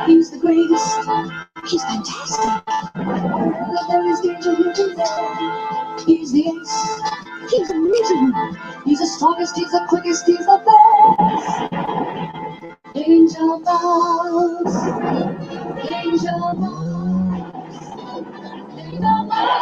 He's the greatest. He's fantastic. But there is danger here today. He's the ace. He's amazing. He's the strongest. He's the quickest. He's the best. Danger Mouse. Danger Mouse. Danger Mouse.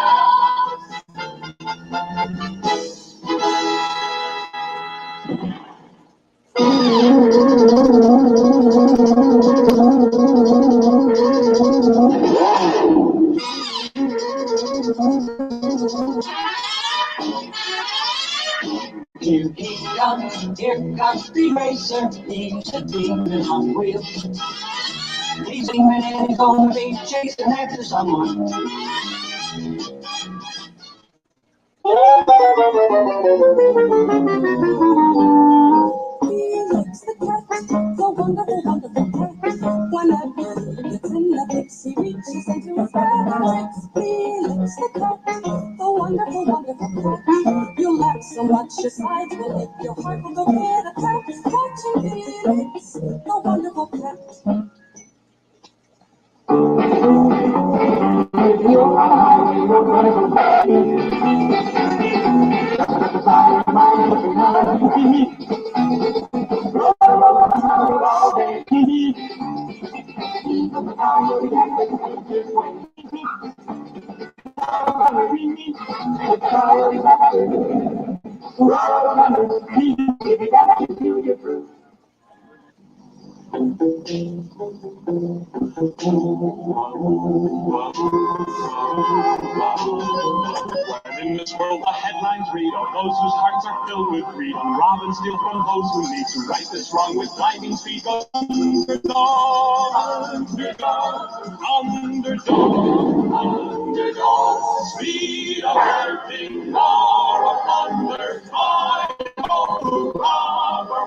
Here comes the racer. He's a demon on wheels. He's demon and he's gonna be chasing after someone. Felix the cat, the wonderful, wonderful cat. Whenever it's in the Dixie reaches into his bag and tricks. Felix the cat, the wonderful, wonderful cat. You'll laugh so much your sides will ache, your heart will go pit-a-pat. Watching Felix, the wonderful cat. In this world the headlines read of those whose hearts are filled with greed, and rob and steal from those who need to right this wrong with lightning speed. Underdog, underdog, underdog, speed of earthing war of thunder, robber,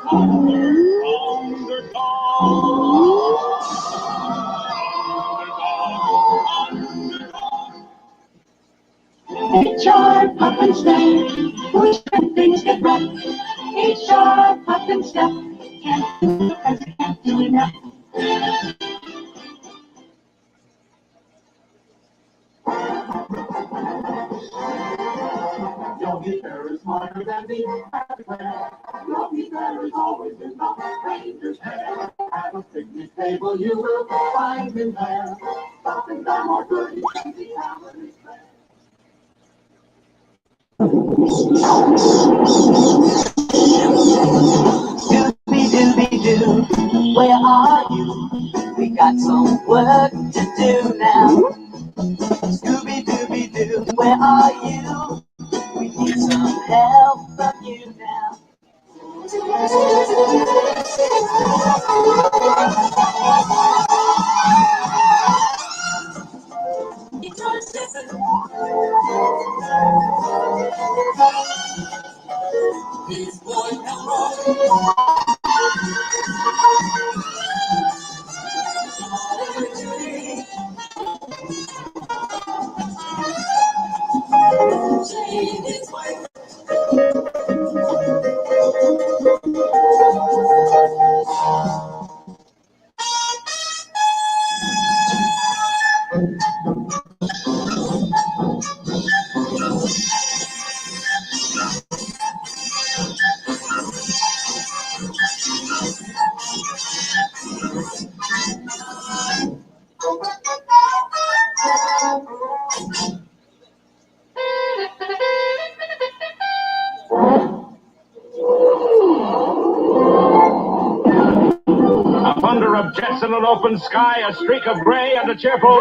Each sharp up and step, push when things get rough. Each sharp up and step, can't do as it can't do enough. Yogi Bear is smarter than the average bear. Yogi Bear has always been the ranger's pair. At a picnic table you will find him there. Stopping down more birdies than the average bear. Doobie-doobie-doo, where are you? We got some work to do now. Scooby-Dooby-Doo, where are you? We need some help from you now. These boys can roll. of jets in an open sky, a streak of gray, and a cheerful...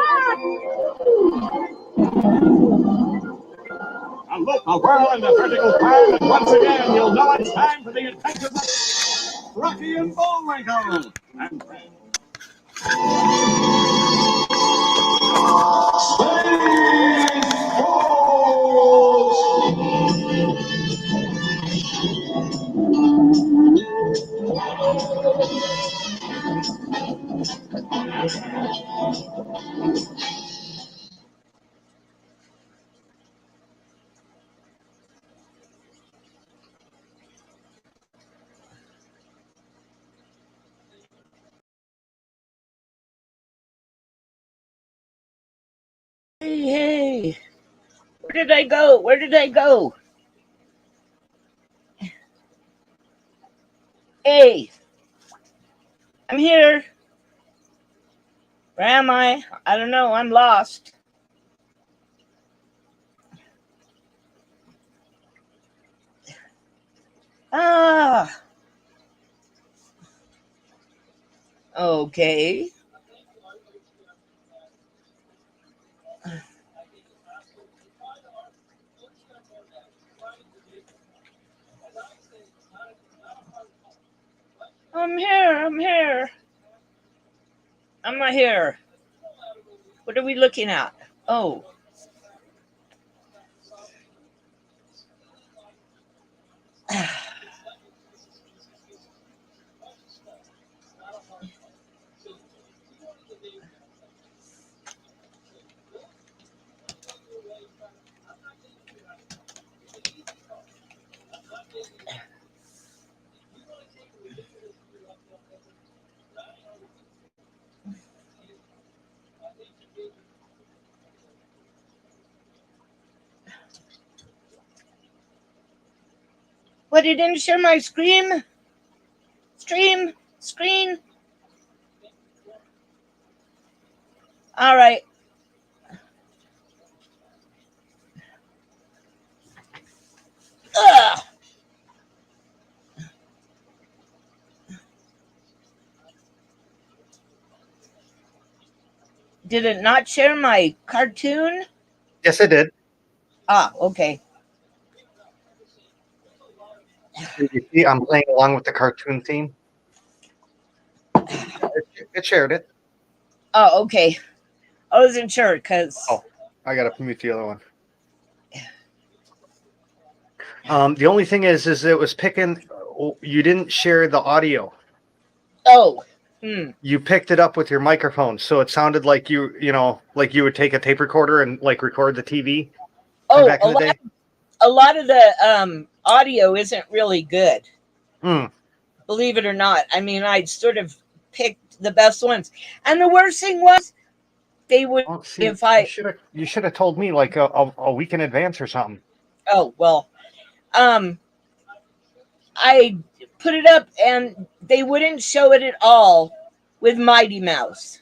A loop, a whirl, and a vertical climb, and once again you'll know it's time for the adventures of Rocky and Bullwinkle. And Hey, where did I go? Where did I go? Hey, I'm here. Where am I? I don't know. I'm lost. Ah. Okay. I'm here. I'm here. I'm not here. What are we looking at? Oh. What, it didn't share my screen? Screen? All right. Ugh. Did it not share my cartoon? Yes, I did. Ah, okay. You see, I'm playing along with the cartoon theme. It shared it. Oh, okay. I wasn't sure because... Oh, I got to mute the other one. The only thing is it was picking. You didn't share the audio. Oh. You picked it up with your microphone, so it sounded like you would take a tape recorder and like record the TV. Oh, back in the day. A lot of the audio isn't really good. Mm. Believe it or not. I mean, I sort of picked the best ones, and the worst thing was they would you should have told me like a week in advance or something. Oh well, I put it up and they wouldn't show it at all with Mighty Mouse.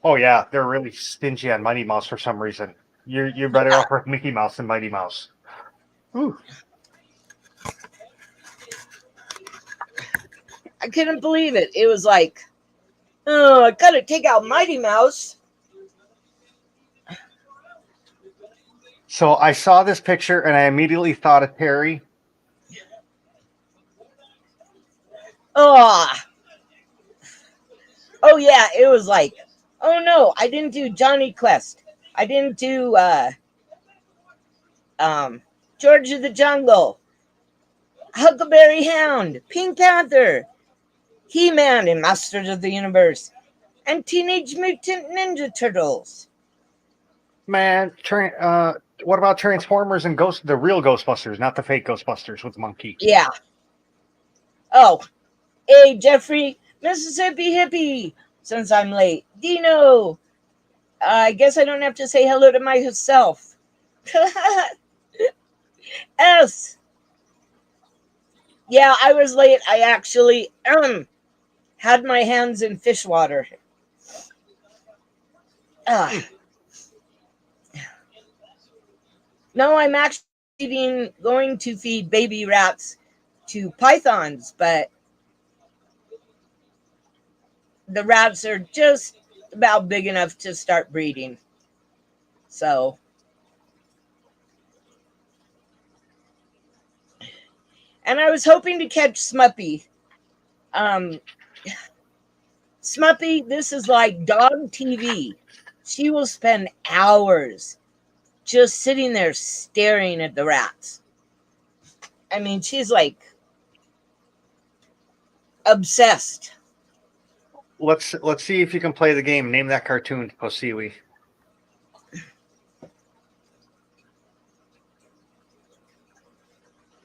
Oh yeah, they're really stingy on Mighty Mouse for some reason. You're better off with Mickey Mouse than Mighty Mouse. Ooh. I couldn't believe it. It was like, oh, I gotta take out Mighty Mouse. So I saw this picture and I immediately thought of Terry. Oh yeah, it was like, oh no, I didn't do Johnny Quest. I didn't do George of the Jungle, Huckleberry Hound, Pink Panther, He-Man and Masters of the Universe, and Teenage Mutant Ninja Turtles. Man, what about Transformers and the real Ghostbusters, not the fake Ghostbusters with the monkey? Yeah. Oh, hey, Jeffrey, Mississippi hippie. Since I'm late, Dino. I guess I don't have to say hello to myself. S. Yeah, I was late. I actually had my hands in fish water. No, I'm actually going to feed baby rats to pythons, but the rats are just about big enough to start breeding. So, and I was hoping to catch Smuppy. Um, Smuppy, this is like dog TV. She will spend hours just sitting there staring at the rats. I mean, she's like obsessed. Let's see if you can play the game. Name that cartoon, Poeseewi.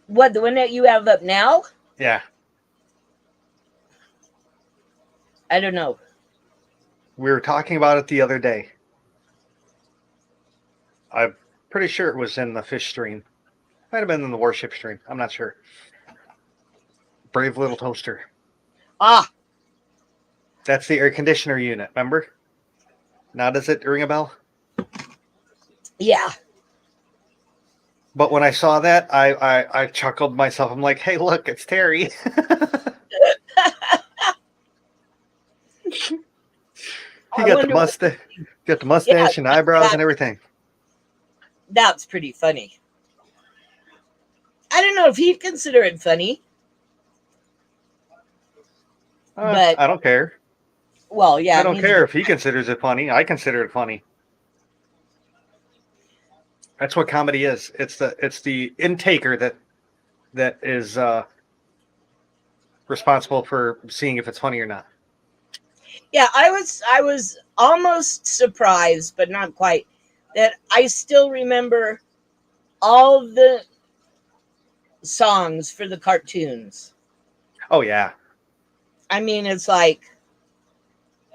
What, the one that you have up now? Yeah. I don't know. We were talking about it the other day. I'm pretty sure it was in the fish stream. Might have been in the warship stream. I'm not sure. Brave Little Toaster. Ah, That's the air conditioner unit, remember? Now does it ring a bell? yeah. But when I saw that, I chuckled myself. I'm like, hey, look, it's Terry. He got the mustache, and eyebrows and everything. That's pretty funny. I don't know if he'd consider it funny. But I don't care. Well, yeah. I don't care if he considers it funny. I consider it funny. That's what comedy is. It's the intaker that is responsible for seeing if it's funny or not. Yeah, I was almost surprised, but not quite, that I still remember all the songs for the cartoons. Oh yeah. I mean, it's like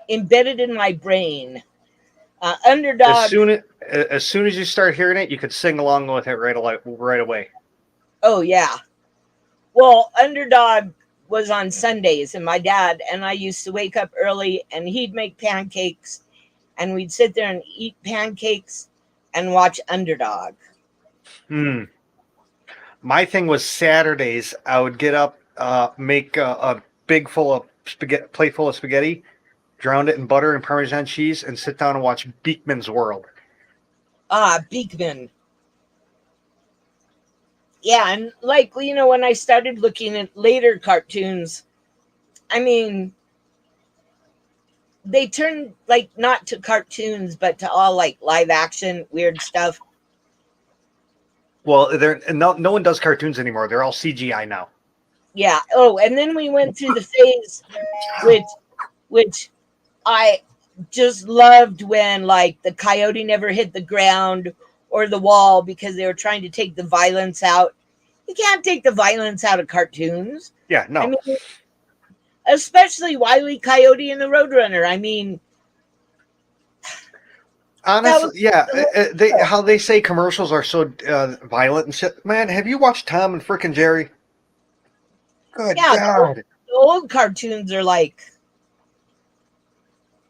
embedded in my brain. Underdog. As soon as you start hearing it, you could sing along with it right away. Oh yeah. Well, Underdog was on Sundays, and my dad and I used to wake up early, and he'd make pancakes, and we'd sit there and eat pancakes and watch Underdog. My thing was Saturdays. I would get up, make a plate full of spaghetti, drown it in butter and Parmesan cheese, and sit down and watch Beakman's World. Ah, Beakman. Yeah, and like, when I started looking at later cartoons, I mean, they turned like not to cartoons, but to all like live action weird stuff. Well, no one does cartoons anymore. They're all CGI now. Yeah. Oh, and then we went through the phase, which I just loved, when like the coyote never hit the ground or the wall because they were trying to take the violence out. You can't take the violence out of cartoons. Yeah, no. I mean, especially Wile E. Coyote and the Roadrunner. I mean, honestly, yeah. How they say commercials are so violent and shit. Man, have you watched Tom and frickin' Jerry? Good God. The old cartoons are like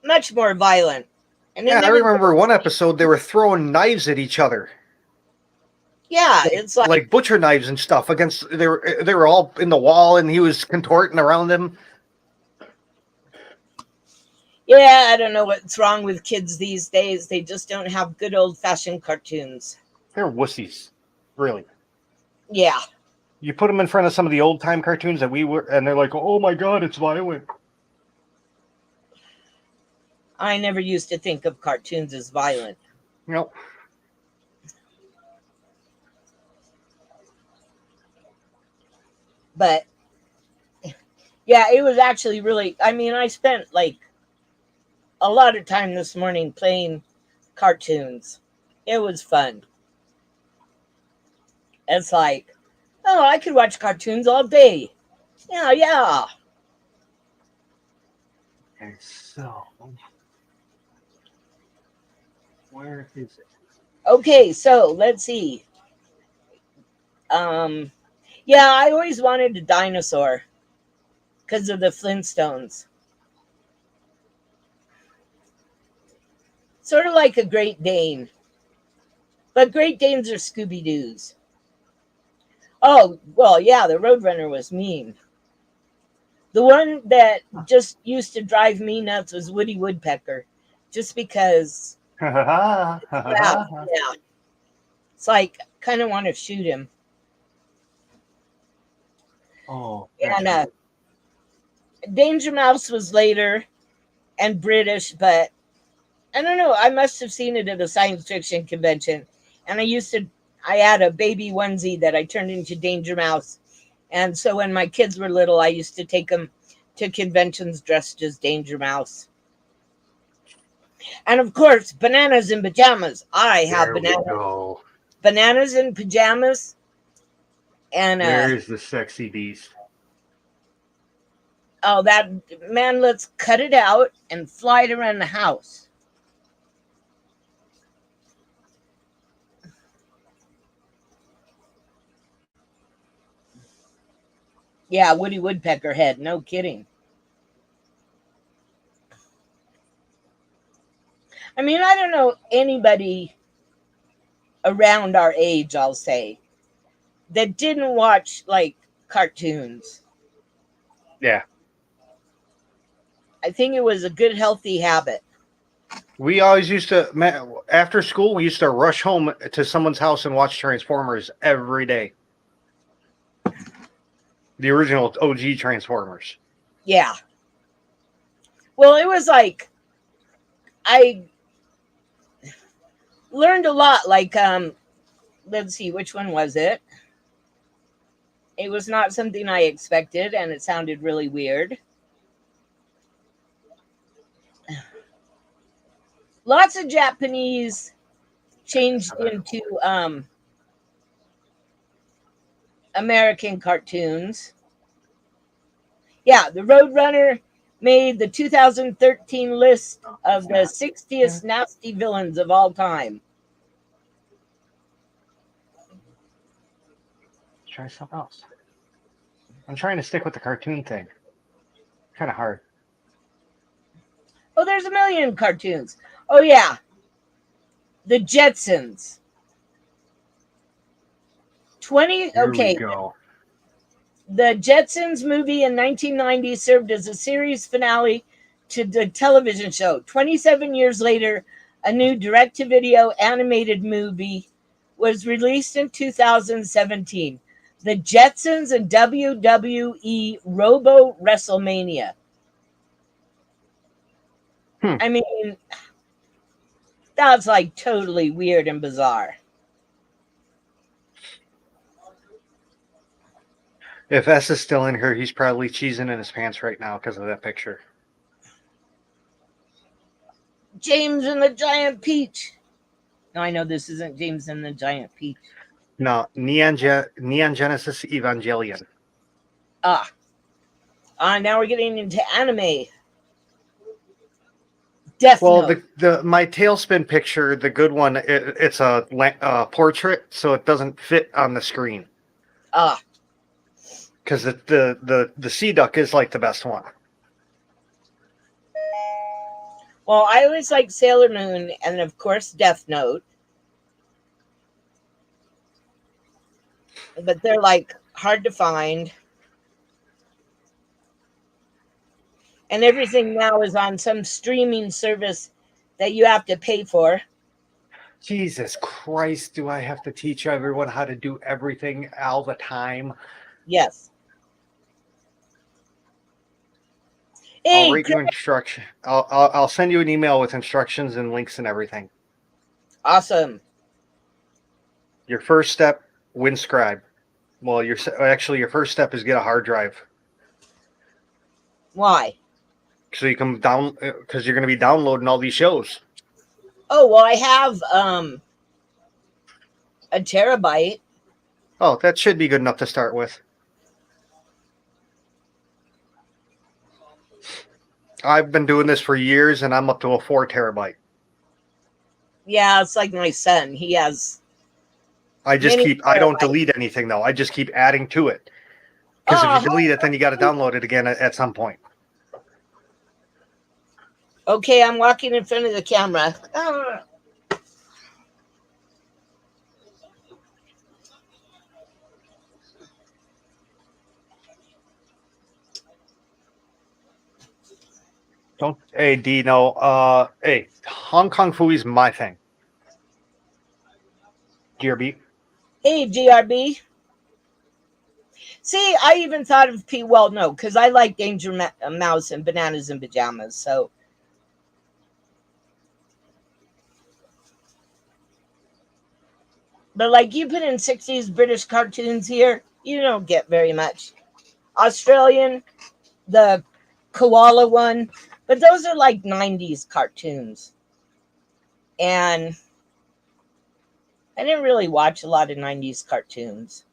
much more violent. And I remember one episode they were throwing knives at each other. Yeah, it's like butcher knives and stuff against. They were all in the wall, and he was contorting around them. Yeah, I don't know what's wrong with kids these days. They just don't have good old-fashioned cartoons. They're wussies, really. Yeah. You put them in front of some of the old-time cartoons that we were, and they're like, "Oh my God, it's violent." I never used to think of cartoons as violent. Nope. But yeah, it was actually really, I mean, I spent like a lot of time this morning playing cartoons. It was fun. It's like, oh, I could watch cartoons all day. Yeah. Okay, so where is it? Okay, so let's see. Yeah, I always wanted a dinosaur because of the Flintstones. Sort of like a Great Dane. But Great Danes are Scooby-Doos. Oh, well, yeah, the Roadrunner was mean. The one that just used to drive me nuts was Woody Woodpecker, just because. Wow, yeah, it's like kind of want to shoot him. Oh, And Danger Mouse was later and British, but I don't know. I must have seen it at a science fiction convention, and I had a baby onesie that I turned into Danger Mouse, and so when my kids were little, I used to take them to conventions dressed as Danger Mouse. And of course, bananas in pajamas. I have there we go. bananas in pajamas, and There's the sexy beast. oh, that man, let's cut it out and fly it around the house. Yeah, Woody Woodpecker head, no kidding. I mean, I don't know anybody around our age, I'll say, that didn't watch like cartoons. Yeah. I think it was a good, healthy habit. We always used to, after school, we used to rush home to someone's house and watch Transformers every day. The original OG Transformers. Yeah. Well, it was like I learned a lot. Like, let's see, which one was it? It was not something I expected, and it sounded really weird. Lots of Japanese changed into American cartoons. Yeah, the Roadrunner made the 2013 list of the 60th nasty villains of all time. Try something else. I'm trying to stick with the cartoon thing. Kind of hard. Oh, there's a million cartoons. Oh, yeah. The Jetsons. Here we Okay. go. The Jetsons movie in 1990 served as a series finale to the television show. 27 years later, a new direct-to-video animated movie was released in 2017. The Jetsons and WWE Robo WrestleMania. I mean, that's like totally weird and bizarre. If S is still in here, he's probably cheesing in his pants right now because of that picture. James and the Giant Peach. No, I know this isn't James and the Giant Peach. No, Neon Genesis Evangelion. Now we're getting into anime. Death Note. My tailspin picture, the good one, it's a portrait, so it doesn't fit on the screen. Because the Sea Duck is like the best one. Well, I always like Sailor Moon and, of course, Death Note. But they're like hard to find. And everything now is on some streaming service that you have to pay for. Jesus Christ, do I have to teach everyone how to do everything all the time? Yes. I'll Hey, rate you instruction. I'll send you an email with instructions and links and everything. awesome. Your first step, WinScribe. Well, your first step is get a hard drive. Why? So you can because you're going to be downloading all these shows. Oh, well, I have a terabyte. Oh, that should be good enough to start with. I've been doing this for years, and I'm up to a 4 terabyte. Yeah, it's like my son. He has. I don't delete anything, though. I just keep adding to it. Because if you delete it, then you got to download it again at some point. Okay, I'm walking in front of the camera. Don't. Hey, Dino. Hey, Hong Kong Fooey's my thing. GRB. Hey, GRB. See, I even thought of P. Well, no, because I like Danger Mouse and Bananas in Pajamas. So, but like you put in 60s British cartoons here, you don't get very much. Australian, the koala one, but those are like 90s cartoons. And I didn't really watch a lot of 90s cartoons.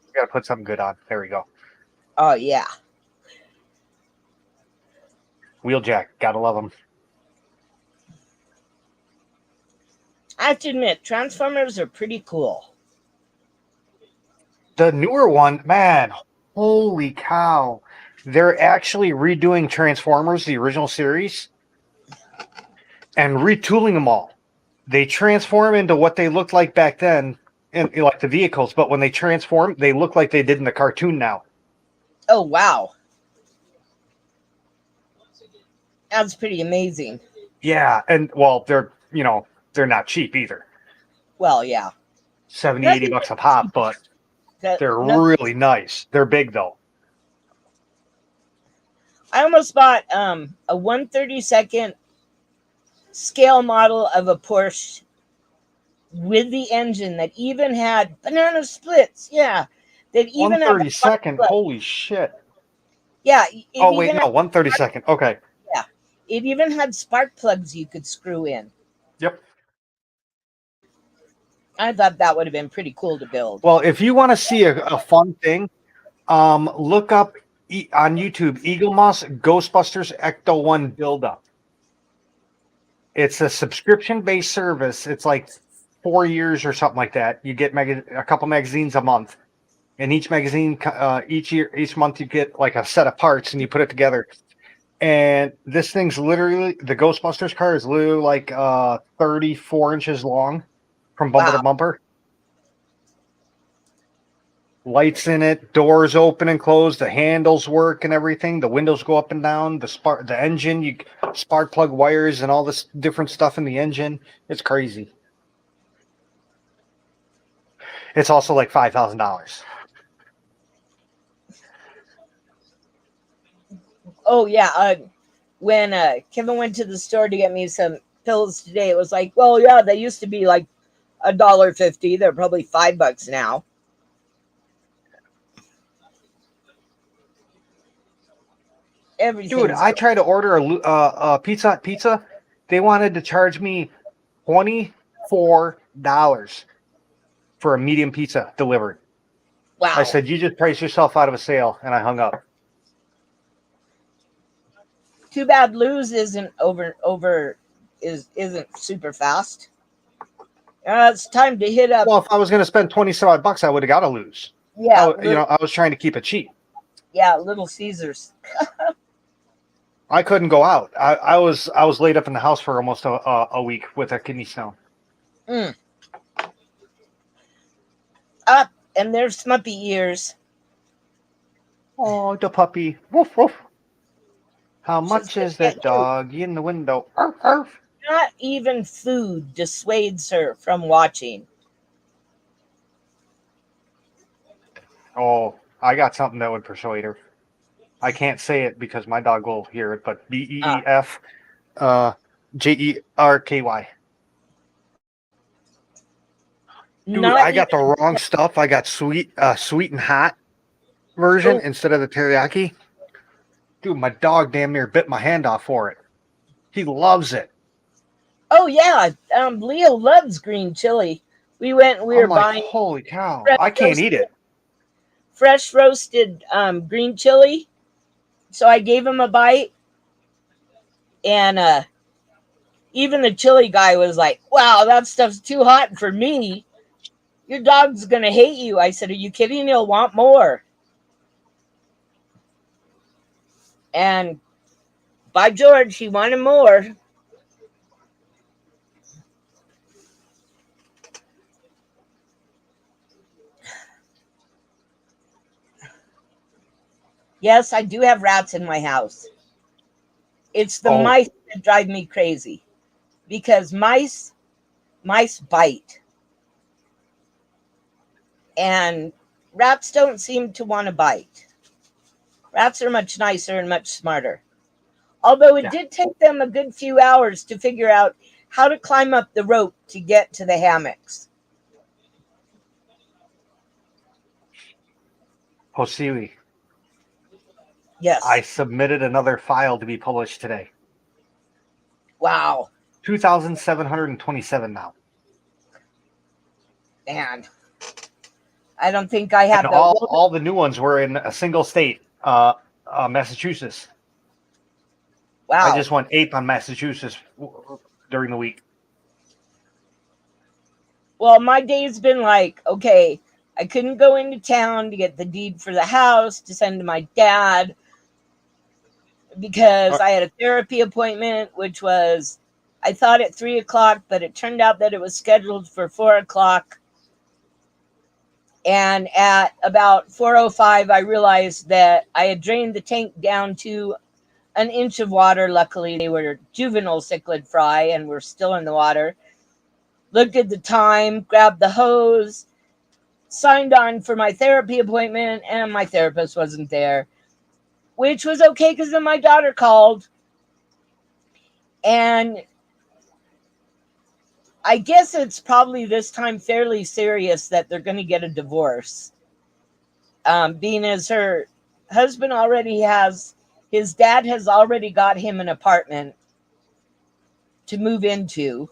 We gotta put something good on. There we go. Oh, yeah. Wheeljack. Gotta love him. I have to admit, Transformers are pretty cool. The newer one, man, holy cow. They're actually redoing Transformers, the original series, and retooling them all. They transform into what they looked like back then, in like the vehicles, but when they transform, they look like they did in the cartoon now. Oh, wow. That's pretty amazing. Yeah, and well, they're not cheap either. Well, yeah. 70, 80 bucks a pop, but they're really nice. They're big though. I almost bought a 1/32 scale model of a Porsche with the engine that even had banana splits. Yeah. That even 1/32. Holy shit. Yeah. Oh, wait, no, 1/32. Okay. Yeah. It even had spark plugs you could screw in. Yep. I thought that would have been pretty cool to build. Well, if you want to see a fun thing, look up on YouTube Eagle Moss Ghostbusters Ecto 1 Build Up. It's a subscription-based service. It's like 4 years or something like that. You get a couple magazines a month, and each magazine, each month, you get like a set of parts, and you put it together. And this thing's literally, the Ghostbusters car is literally like 34 inches long from bumper to bumper. Lights in it, doors open and close, the handles work and everything. The windows go up and down. The engine, you spark plug wires and all this different stuff in the engine. It's crazy. It's also like $5,000. Oh yeah, when Kevin went to the store to get me some pills today, it was like, well, yeah, they used to be like $1.50. They're probably $5 now. Dude, I tried to order a pizza. They wanted to charge me $24 for a medium pizza delivered. Wow. I said, you just priced yourself out of a sale, and I hung up. Too bad Lou's isn't isn't super fast. It's time to hit up. Well, if I was going to spend $27, I would have got to Lou's. Yeah, I was trying to keep it cheap. Yeah, Little Caesars. I couldn't go out. I was laid up in the house for almost a week with a kidney stone. Up, and there's Smuppy ears. Oh, the puppy. Woof, woof. How much is that dog in the window? Arf, arf. Not even food dissuades her from watching. Oh, I got something that would persuade her. I can't say it because my dog will hear it, but BEEF JERKY. Dude, I got the wrong stuff. I got sweet and hot version instead of the teriyaki. Dude, my dog damn near bit my hand off for it. He loves it. Oh yeah, Leo loves green chili. We were buying. Holy cow! I can't eat it. Fresh roasted green chili. So I gave him a bite, and even the chili guy was like, "Wow, that stuff's too hot for me. Your dog's gonna hate you." I said, "Are you kidding? He'll want more." And by George, he wanted more. Yes, I do have rats in my house. It's the Oh. mice that drive me crazy, because mice bite, and rats don't seem to want to bite. Rats are much nicer and much smarter. Although it Yeah. did take them a good few hours to figure out how to climb up the rope to get to the hammocks. Poeseewi, Yes. I submitted another file to be published today. Wow. 2,727 now. Man. I don't think I have And the all the new ones were in a single state, Massachusetts. wow. I just went ape on Massachusetts during the week. Well, my day's been like, okay, I couldn't go into town to get the deed for the house to send to my dad because I had a therapy appointment, which was, I thought at 3:00, but it turned out that it was scheduled for 4:00. And at about 4:05, I realized that I had drained the tank down to an inch of water. Luckily, they were juvenile cichlid fry and were still in the water. Looked at the time, grabbed the hose, signed on for my therapy appointment, and my therapist wasn't there, which was okay because then my daughter called. And I guess it's probably this time fairly serious that they're going to get a divorce. Being as her husband already has, his dad has already got him an apartment to move into.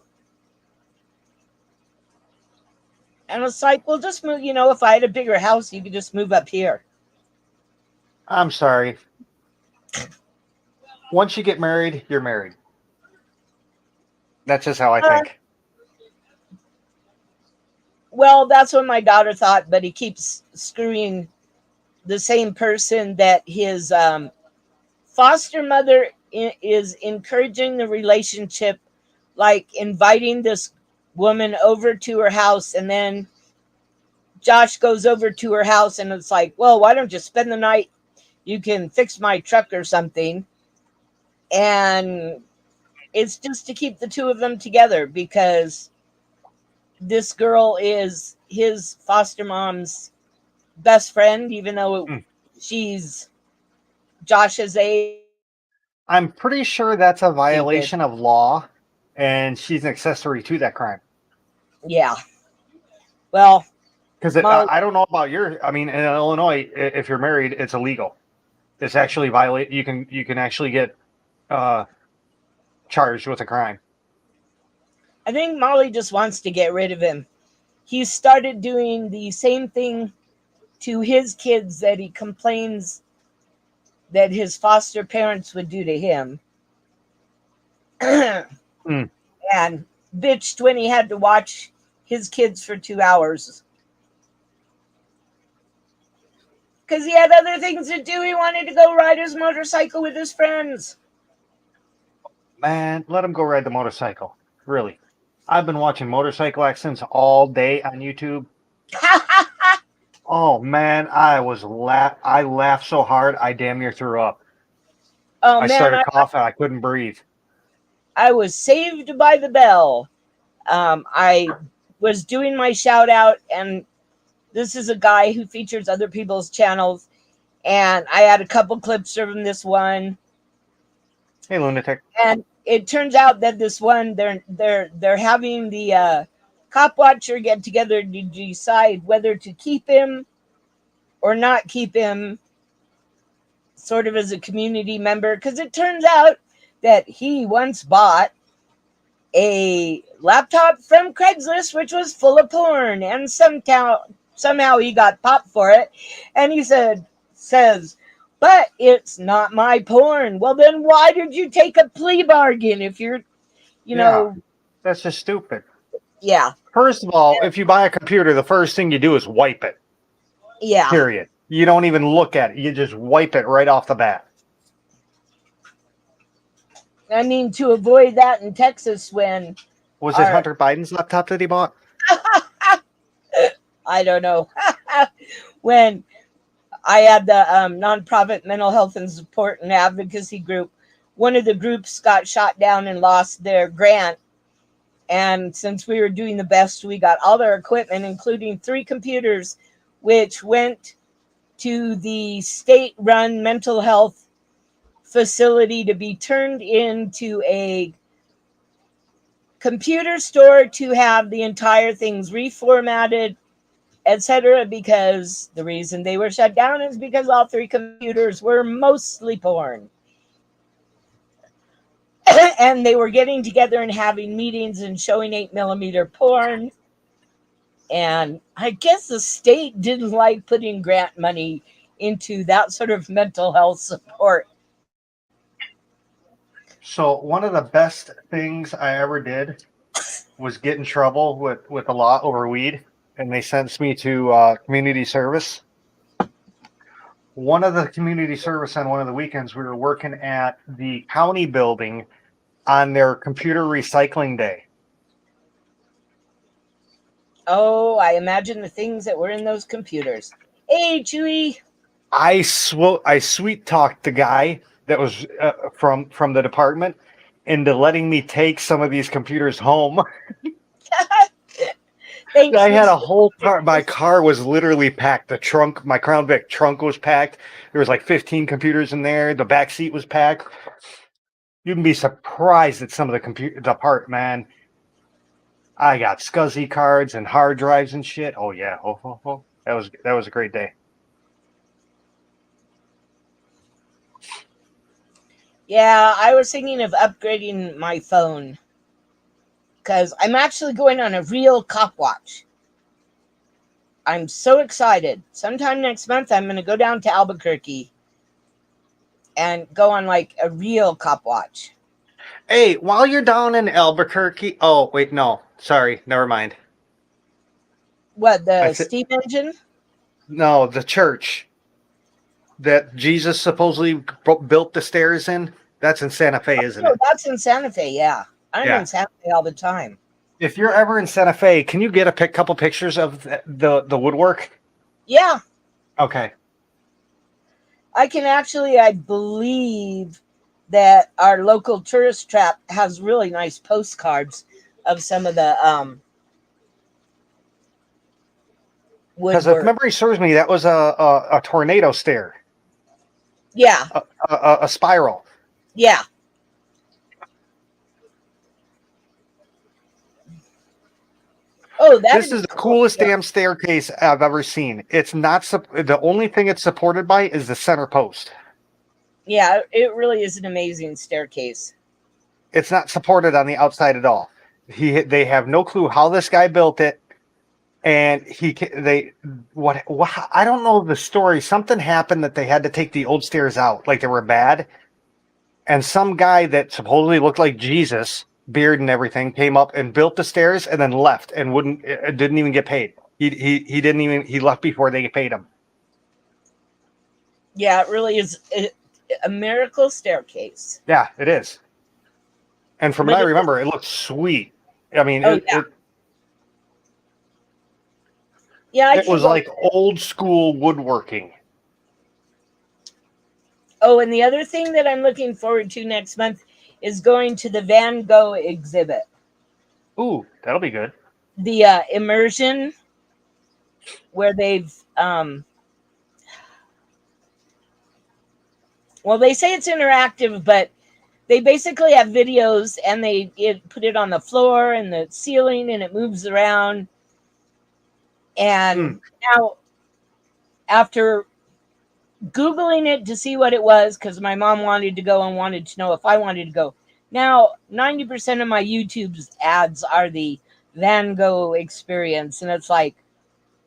And it's like, well, just move, if I had a bigger house, you could just move up here. I'm sorry. Once you get married, you're married. That's just how I think. Well, that's what my daughter thought, but he keeps screwing the same person that his foster mother is encouraging the relationship, like inviting this woman over to her house, and then Josh goes over to her house and it's like, well, why don't you spend the night? You can fix my truck or something. And it's just to keep the two of them together because this girl is his foster mom's best friend, even though she's Josh's age. I'm pretty sure that's a violation of law, and she's an accessory to that crime. Yeah. Well, because I don't know about in Illinois, if you're married, it's illegal. It's actually violate. You can actually get charged with a crime. I think Molly just wants to get rid of him. He started doing the same thing to his kids that he complains that his foster parents would do to him. And bitched when he had to watch his kids for 2 hours. Because he had other things to do. He wanted to go ride his motorcycle with his friends. Man, let him go ride the motorcycle. Really. I've been watching motorcycle accidents all day on YouTube. Oh, man, I laughed so hard, I damn near threw up. Oh, I started coughing. I couldn't breathe. I was saved by the bell. I was doing my shout out, and this is a guy who features other people's channels, and I had a couple clips from this one. Hey, lunatic. And it turns out that this one, they're having the cop watcher get together to decide whether to keep him or not keep him, sort of as a community member, because it turns out that he once bought a laptop from Craigslist which was full of porn, and somehow he got popped for it, and he says, but it's not my porn. Well, then why did you take a plea bargain if you're, know? That's just stupid. Yeah. First of all, if you buy a computer, the first thing you do is wipe it. Yeah. Period. You don't even look at it. You just wipe it right off the bat. I mean, to avoid that in Texas when... Was it Hunter Biden's laptop that he bought? I don't know. When I had the nonprofit mental health and support and advocacy group one of the groups got shot down and lost their grant. And since we were doing the best, we got all their equipment, including 3 computers, which went to the state-run mental health facility to be turned into a computer store to have the entire things reformatted, etc. Because the reason they were shut down is because all 3 computers were mostly porn. And they were getting together and having meetings and showing 8mm porn. And I guess the state didn't like putting grant money into that sort of mental health support. So one of the best things I ever did was get in trouble with the law over weed, and they sent me to community service. One of the community service on one of the weekends, we were working at the county building on their computer recycling day. Oh, I imagine the things that were in those computers. Hey, Chewy. I sweet talked the guy that was from the department into letting me take some of these computers home. Thanks. I had a whole car. My car was literally packed. The trunk, my Crown Vic trunk was packed. There was like 15 computers in there. The back seat was packed. You can be surprised at some of the part, man. I got SCSI cards and hard drives and shit. Oh yeah. Oh. That was a great day. Yeah, I was thinking of upgrading my phone because I'm actually going on a real cop watch. I'm so excited. Sometime next month, I'm going to go down to Albuquerque and go on like a real cop watch. Hey, while you're down in Albuquerque, oh wait, no, sorry, never mind. What, the steam engine? No, the church that Jesus supposedly built the stairs in. That's in Santa Fe, isn't it? That's in Santa Fe, yeah. I'm in Santa Fe all the time. If you're ever in Santa Fe, can you get a couple pictures of the woodwork? Yeah. Okay. I can actually, I believe that our local tourist trap has really nice postcards of some of the because if memory serves me, that was a tornado stair. Yeah. A spiral. Yeah. Oh, this is the coolest damn staircase I've ever seen. It's not the only thing it's supported by is the center post. Yeah, it really is an amazing staircase. It's not supported on the outside at all. They have no clue how this guy built it, and what I don't know the story. Something happened that they had to take the old stairs out, like they were bad, and some guy that supposedly looked like Jesus, beard and everything, came up and built the stairs and then left and didn't even get paid. He left before they paid him. Yeah, it really is a miracle staircase. Yeah, it is. And from what I remember, it looks sweet. I mean, it was like old school woodworking. Oh, and the other thing that I'm looking forward to next month is going to the Van Gogh exhibit. Ooh, that'll be good. The immersion where they've well, they say it's interactive, but they basically have videos and they put it on the floor and the ceiling and it moves around. And now, after Googling it to see what it was, because my mom wanted to go and wanted to know if I wanted to go. Now, 90% of my YouTube's ads are the Van Gogh experience. And it's like,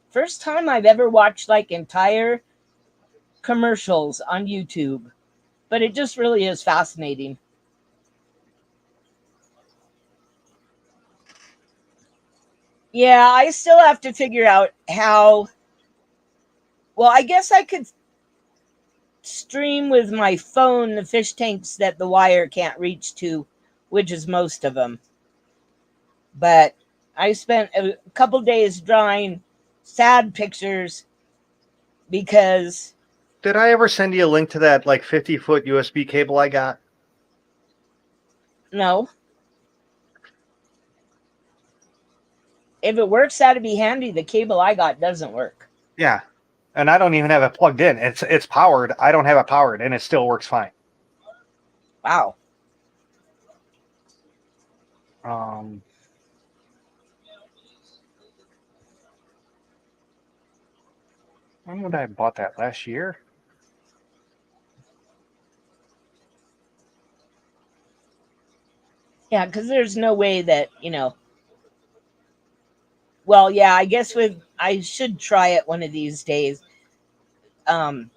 first time I've ever watched like entire commercials on YouTube. But it just really is fascinating. Yeah, I still have to figure out how. Well, I guess I could stream with my phone the fish tanks that the wire can't reach to, which is most of them. But I spent a couple days drawing sad pictures because... Did I ever send you a link to that like 50-foot USB cable I got? No. If it works, that'd be handy. The cable I got doesn't work. Yeah. And I don't even have it plugged in. It's powered. I don't have it powered, and it still works fine. Wow. When would I have bought that? Last year? Yeah, because there's no way that, well, yeah, I guess I should try it one of these days. Um,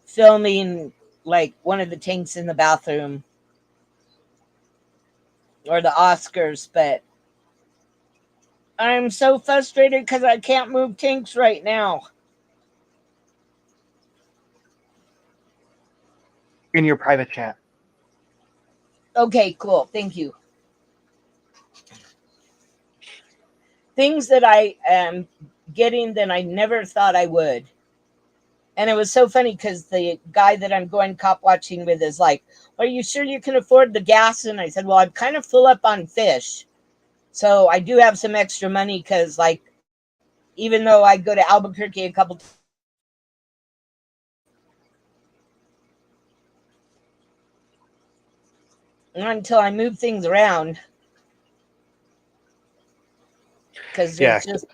Filming like one of the tanks in the bathroom or the Oscars, but I'm so frustrated because I can't move tanks right now. In your private chat. Okay, cool. Thank you. Things that I am getting that I never thought I would. And it was so funny because the guy that I'm going cop watching with is like, are you sure you can afford the gas? And I said, well, I'm kind of full up on fish. So I do have some extra money because, like, even though I go to Albuquerque a couple times, until I move things around, because Yeah. it's just,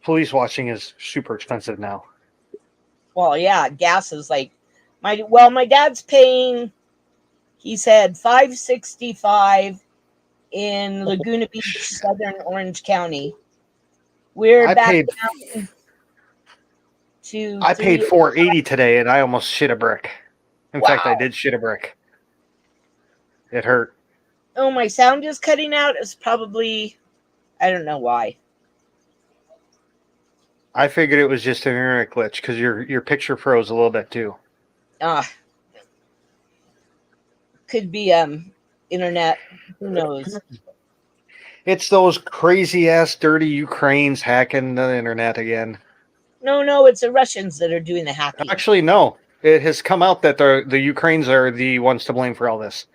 Police watching is super expensive now. well, yeah, gas is like my dad's paying, he said $5.65 in Laguna Beach, Southern Orange County. We're I back paid down to I paid 3. $4.80 today, and I almost shit a brick. In fact, I Wow. did shit a brick. It hurt. Oh, my sound is cutting out. It's probably, I don't know why. I figured it was just an internet glitch because your picture froze a little bit too. Could be internet. Who knows? It's those crazy ass dirty Ukrainians hacking the internet again. No, it's the Russians that are doing the hacking. Actually, no. It has come out that the Ukrainians are the ones to blame for all this.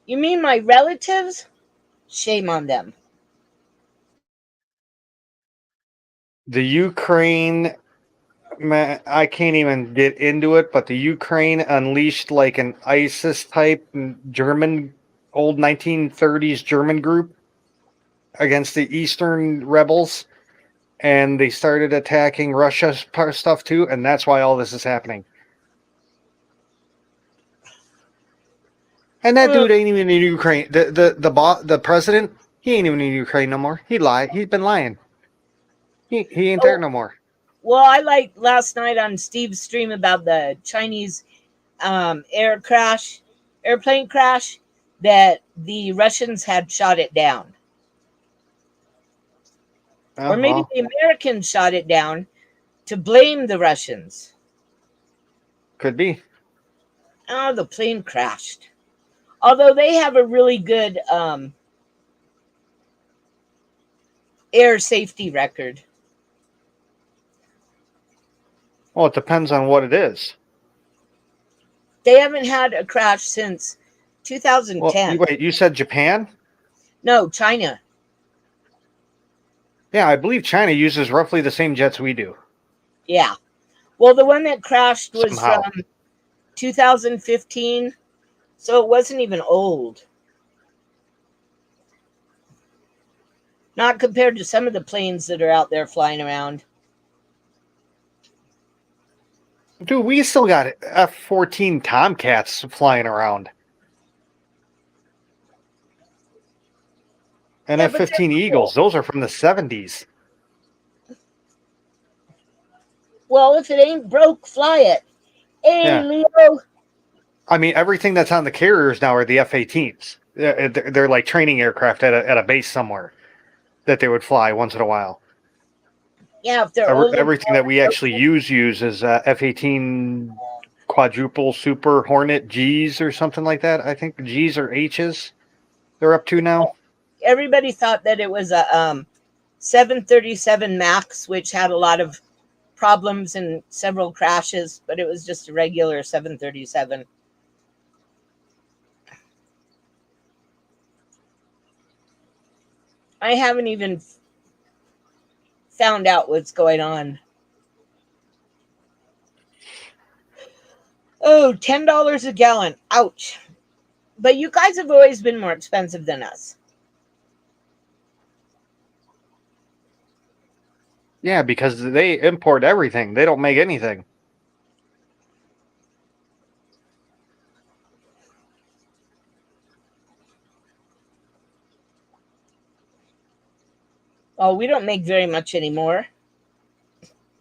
You mean my relatives? Shame on them. The Ukraine, man, I can't even get into it, but the Ukraine unleashed like an ISIS type German, old 1930s German group against the Eastern rebels, and they started attacking Russia's stuff too, and that's why all this is happening. And that dude ain't even in Ukraine. The president, he ain't even in Ukraine no more. He lied. He's been lying. He ain't there no more. Well, I liked last night on Steve's stream about the Chinese airplane crash, that the Russians had shot it down. Or maybe the Americans shot it down to blame the Russians. Could be. Oh, the plane crashed. Although they have a really good air safety record. Well, it depends on what it is. They haven't had a crash since 2010. Well, wait, you said Japan? No, China. Yeah, I believe China uses roughly the same jets we do. Yeah. Well, the one that crashed was Somehow. from 2015, so it wasn't even old. Not compared to some of the planes that are out there flying around. Dude, we still got F-14 Tomcats flying around. And F-15 Eagles, those are from the 70s. Well, if it ain't broke, fly it. Hey, Yeah. Leo. I mean, everything that's on the carriers now are the F-18s. They're like training aircraft at a base somewhere that they would fly once in a while. Yeah, if they're older, everything that we actually use is F-18 quadruple super Hornet Gs or something like that. I think Gs or Hs they're up to now. Everybody thought that it was a 737 MAX, which had a lot of problems and several crashes, but it was just a regular 737. I haven't even found out what's going on. Oh, $10 a gallon. Ouch. But you guys have always been more expensive than us. Yeah, because they import everything. They don't make anything. Oh, we don't make very much anymore.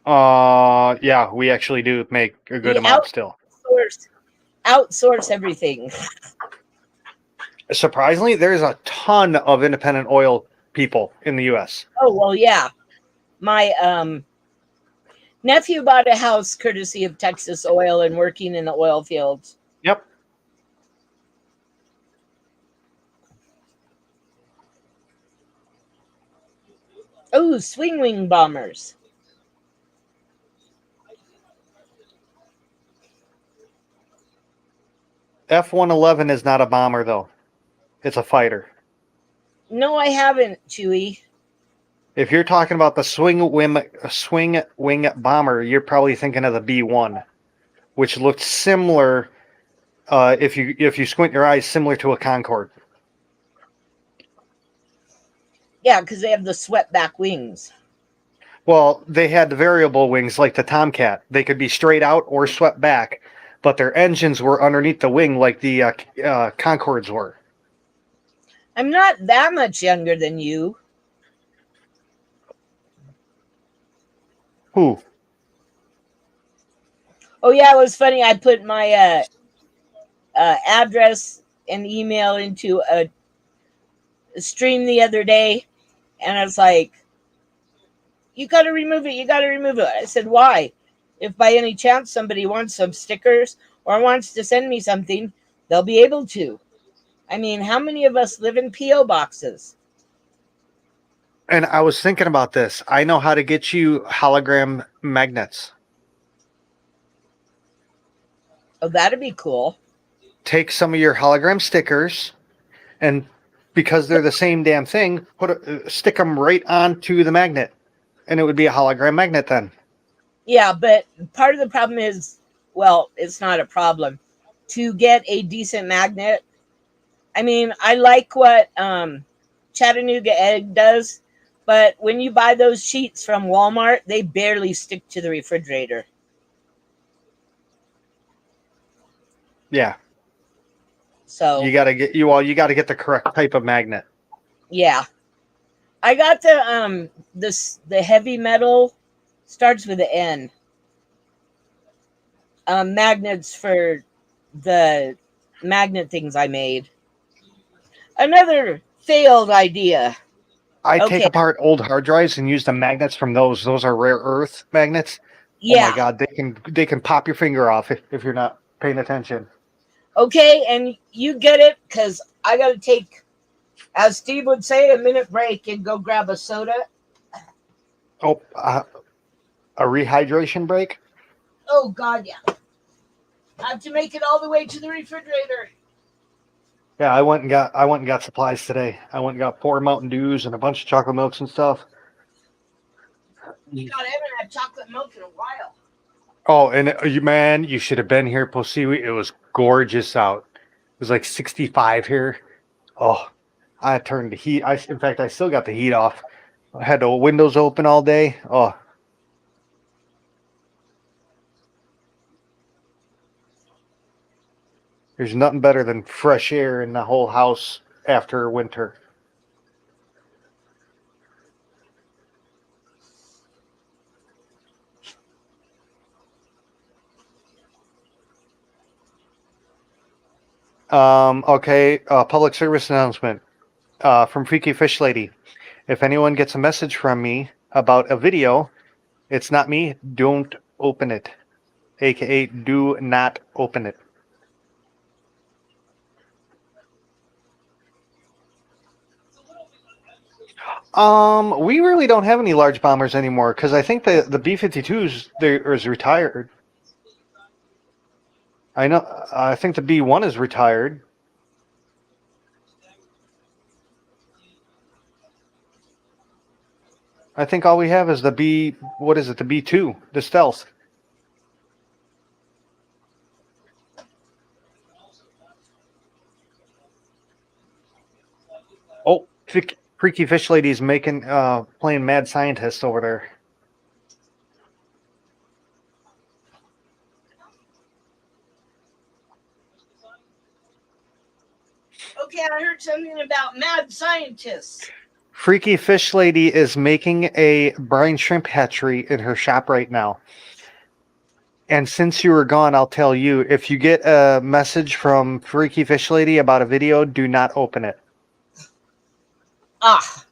Yeah, we actually do make a good We amount still. outsource everything. Surprisingly, there's a ton of independent oil people in the U.S. Oh, well, yeah. My nephew bought a house courtesy of Texas Oil and working in the oil fields. Yep. Oh, swing wing bombers. F-111 is not a bomber, though. It's a fighter. No, I haven't, Chewy. If you're talking about the swing wing bomber, you're probably thinking of the B-1, which looked similar. If you squint your eyes, similar to a Concorde. Yeah, because they have the swept back wings. Well, they had the variable wings like the Tomcat. They could be straight out or swept back, but their engines were underneath the wing like the Concordes were. I'm not that much younger than you. Who? Oh, yeah, it was funny. I put my address and email into a stream the other day, and I was like, you got to remove it. You got to remove it. I said, why? If by any chance somebody wants some stickers or wants to send me something, they'll be able to. I mean, how many of us live in P.O. boxes? And I was thinking about this. I know how to get you hologram magnets. Oh, that'd be cool. Take some of your hologram stickers, and because they're the same damn thing, stick them right onto the magnet, and it would be a hologram magnet then. Yeah, but part of the problem is, well, it's not a problem. To get a decent magnet, I mean, I like what Chattanooga Egg does, but when you buy those sheets from Walmart, they barely stick to the refrigerator. Yeah. So You got to get the correct type of magnet. yeah, I got the heavy metal, starts with an N. Magnets for the magnet things I made. Another failed idea. I take Okay, apart old hard drives and use the magnets from those. Those are rare earth magnets. Oh my yeah. god, they can pop your finger off if you're not paying attention. Okay, and you get it because I got to take, as Steve would say, a minute break and go grab a soda. Oh, a rehydration break. Oh God, yeah. I have to make it all the way to the refrigerator. Yeah, I went and got supplies today. I went and got 4 Mountain Dews and a bunch of chocolate milks and stuff. God, I haven't had chocolate milk in a while. Oh, and you should have been here, Poeseewi. It was gorgeous out. It was like 65 here. Oh, I turned the heat. In fact, I still got the heat off. I had the windows open all day. Oh, there's nothing better than fresh air in the whole house after winter. Okay, public service announcement from Freaky Fish Lady. If anyone gets a message from me about a video, it's not me. Don't open it. AKA, do not open it. We really don't have any large bombers anymore because I think the B-52s is retired. I know. I think the B-1 is retired. I think all we have is the B. What is it? The B-2, the stealth. Oh, Freaky Fish Lady's making playing mad scientist over there. Okay, I heard something about mad scientists. Freaky Fish Lady is making a brine shrimp hatchery in her shop right now. And since you were gone, I'll tell you, if you get a message from Freaky Fish Lady about a video, do not open it. Ah.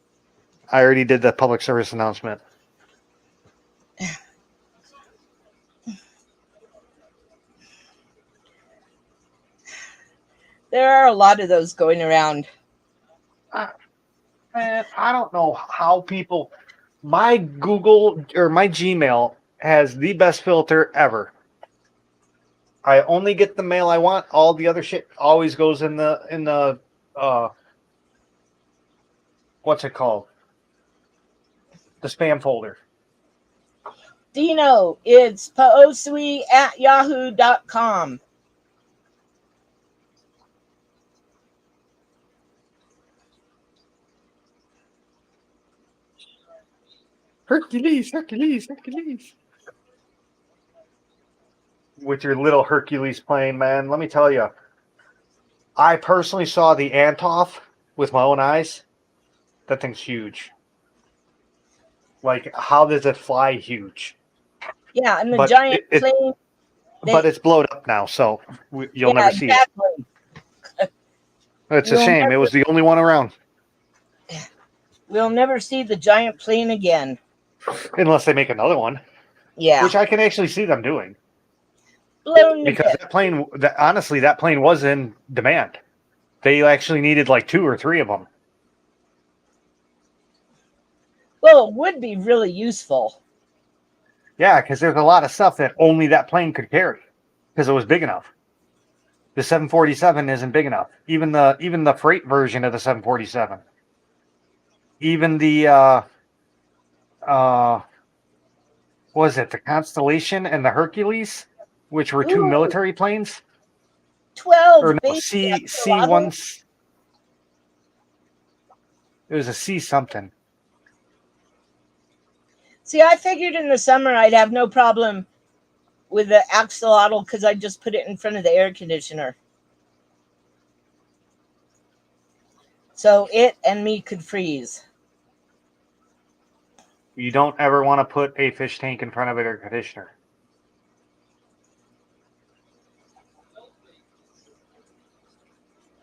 I already did the public service announcement. There are a lot of those going around. Man, I don't know how people... My Google or my Gmail has the best filter ever. I only get the mail I want. All the other shit always goes in the what's it called? The spam folder. Dino, it's Poeseewi@yahoo.com. Hercules. With your little Hercules plane, man, let me tell you. I personally saw the Antonov with my own eyes. That thing's huge. Like, how does it fly huge? Yeah, and the giant plane. But it's blown up now, so you'll never see it. It's a shame. It was the only one around. We'll never see the giant plane again. Unless they make another one. Yeah. Which I can actually see them doing. Because that plane, honestly, that plane was in demand. They actually needed like 2 or 3 of them. Well, it would be really useful. Yeah, because there's a lot of stuff that only that plane could carry because it was big enough. The 747 isn't big enough. Even the freight version of the 747. Even the what was it? The Constellation and the Hercules, which were 2 military planes. 12. Or no, C1. It was a C something. See, I figured in the summer I'd have no problem with the axolotl because I just put it in front of the air conditioner. So it and me could freeze. You don't ever want to put a fish tank in front of an air conditioner.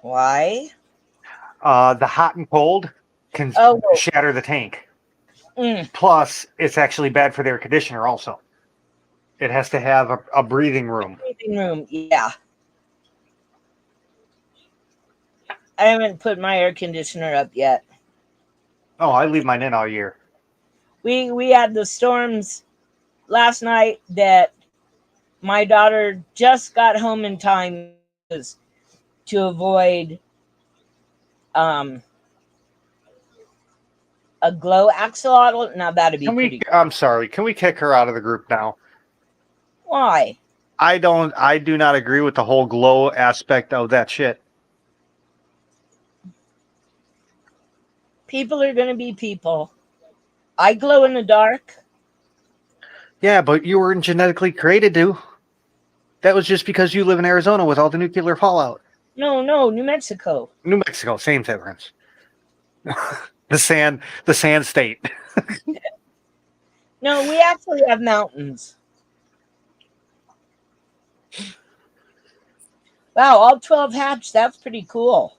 Why? The hot and cold can shatter the tank. Plus, it's actually bad for the air conditioner also. It has to have a breathing room. Breathing room, yeah. I haven't put my air conditioner up yet. Oh, I leave mine in all year. We had the storms last night that my daughter just got home in time to avoid a glow axolotl. Now that'd be pretty good. I'm sorry. Can we kick her out of the group now? Why? I do not agree with the whole glow aspect of that shit. People are going to be people. I glow in the dark. Yeah, but you weren't genetically created to. That was just because you live in Arizona with all the nuclear fallout. No, New Mexico. New Mexico, same difference. the sand state. No, we actually have mountains. Wow, all 12 hatched. That's pretty cool.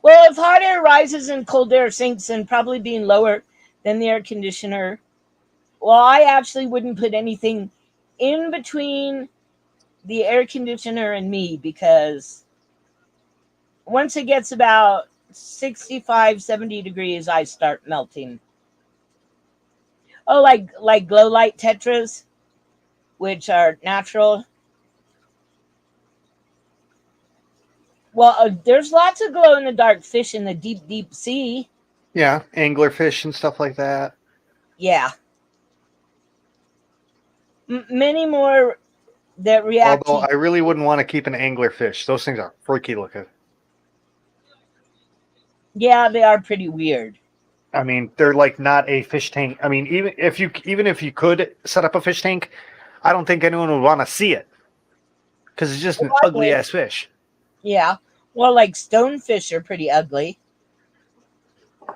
Well, if hot air rises and cold air sinks and probably being lower than the air conditioner, well, I actually wouldn't put anything in between the air conditioner and me, because once it gets about 65, 70 degrees, I start melting. Oh, like glow light tetras, which are natural. Well, there's lots of glow in the dark fish in the deep, deep sea. Yeah, anglerfish and stuff like that. Yeah. Many more that react Although to. I really wouldn't want to keep an anglerfish. Those things are freaky looking. Yeah, they are pretty weird. I mean, they're like not a fish tank. I mean, even if you could set up a fish tank, I don't think anyone would want to see it because it's just an Well, I ugly would. ass fish. Yeah. Well, like stonefish are pretty ugly. I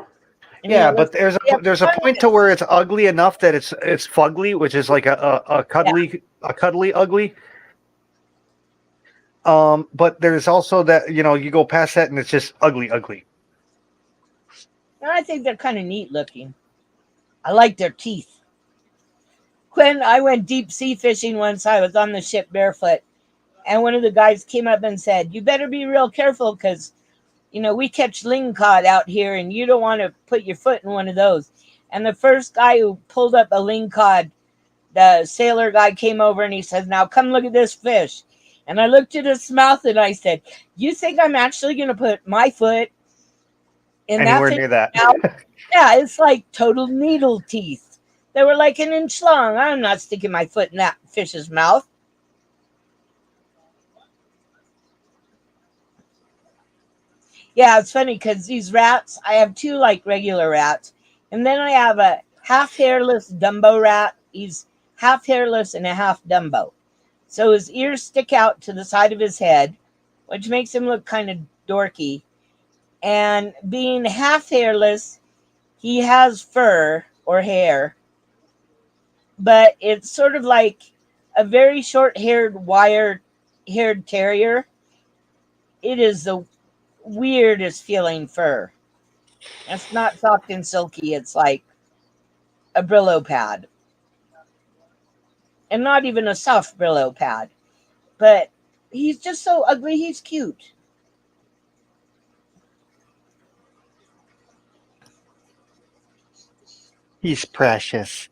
mean, Yeah, it looks but like they have there's a point to fungus. where it's ugly enough that it's fugly, which is like a Yeah. cuddly ugly. But there's also that you go past that and it's just ugly. And I think they're kind of neat looking. I like their teeth. When I went deep sea fishing once, I was on the ship barefoot, and one of the guys came up and said, "You better be real careful because we catch lingcod out here, and you don't want to put your foot in one of those." And the first guy who pulled up a lingcod, the sailor guy came over and he said, "Now come look at this fish." And I looked at his mouth and I said, "You think I'm actually going to put my foot in that Anywhere fish's near that. mouth?" Yeah, it's like total needle teeth. They were like an inch long. I'm not sticking my foot in that fish's mouth. Yeah, it's funny because these rats, I have two like regular rats, and then I have a half hairless Dumbo rat. He's half hairless and a half Dumbo. So his ears stick out to the side of his head, which makes him look kind of dorky. And being half hairless, he has fur or hair, but it's sort of like a very short haired, wire haired terrier. It is the weirdest feeling fur. It's not soft and silky, it's like a Brillo pad. And not even a soft Brillo pad. But he's just so ugly, he's cute. He's precious.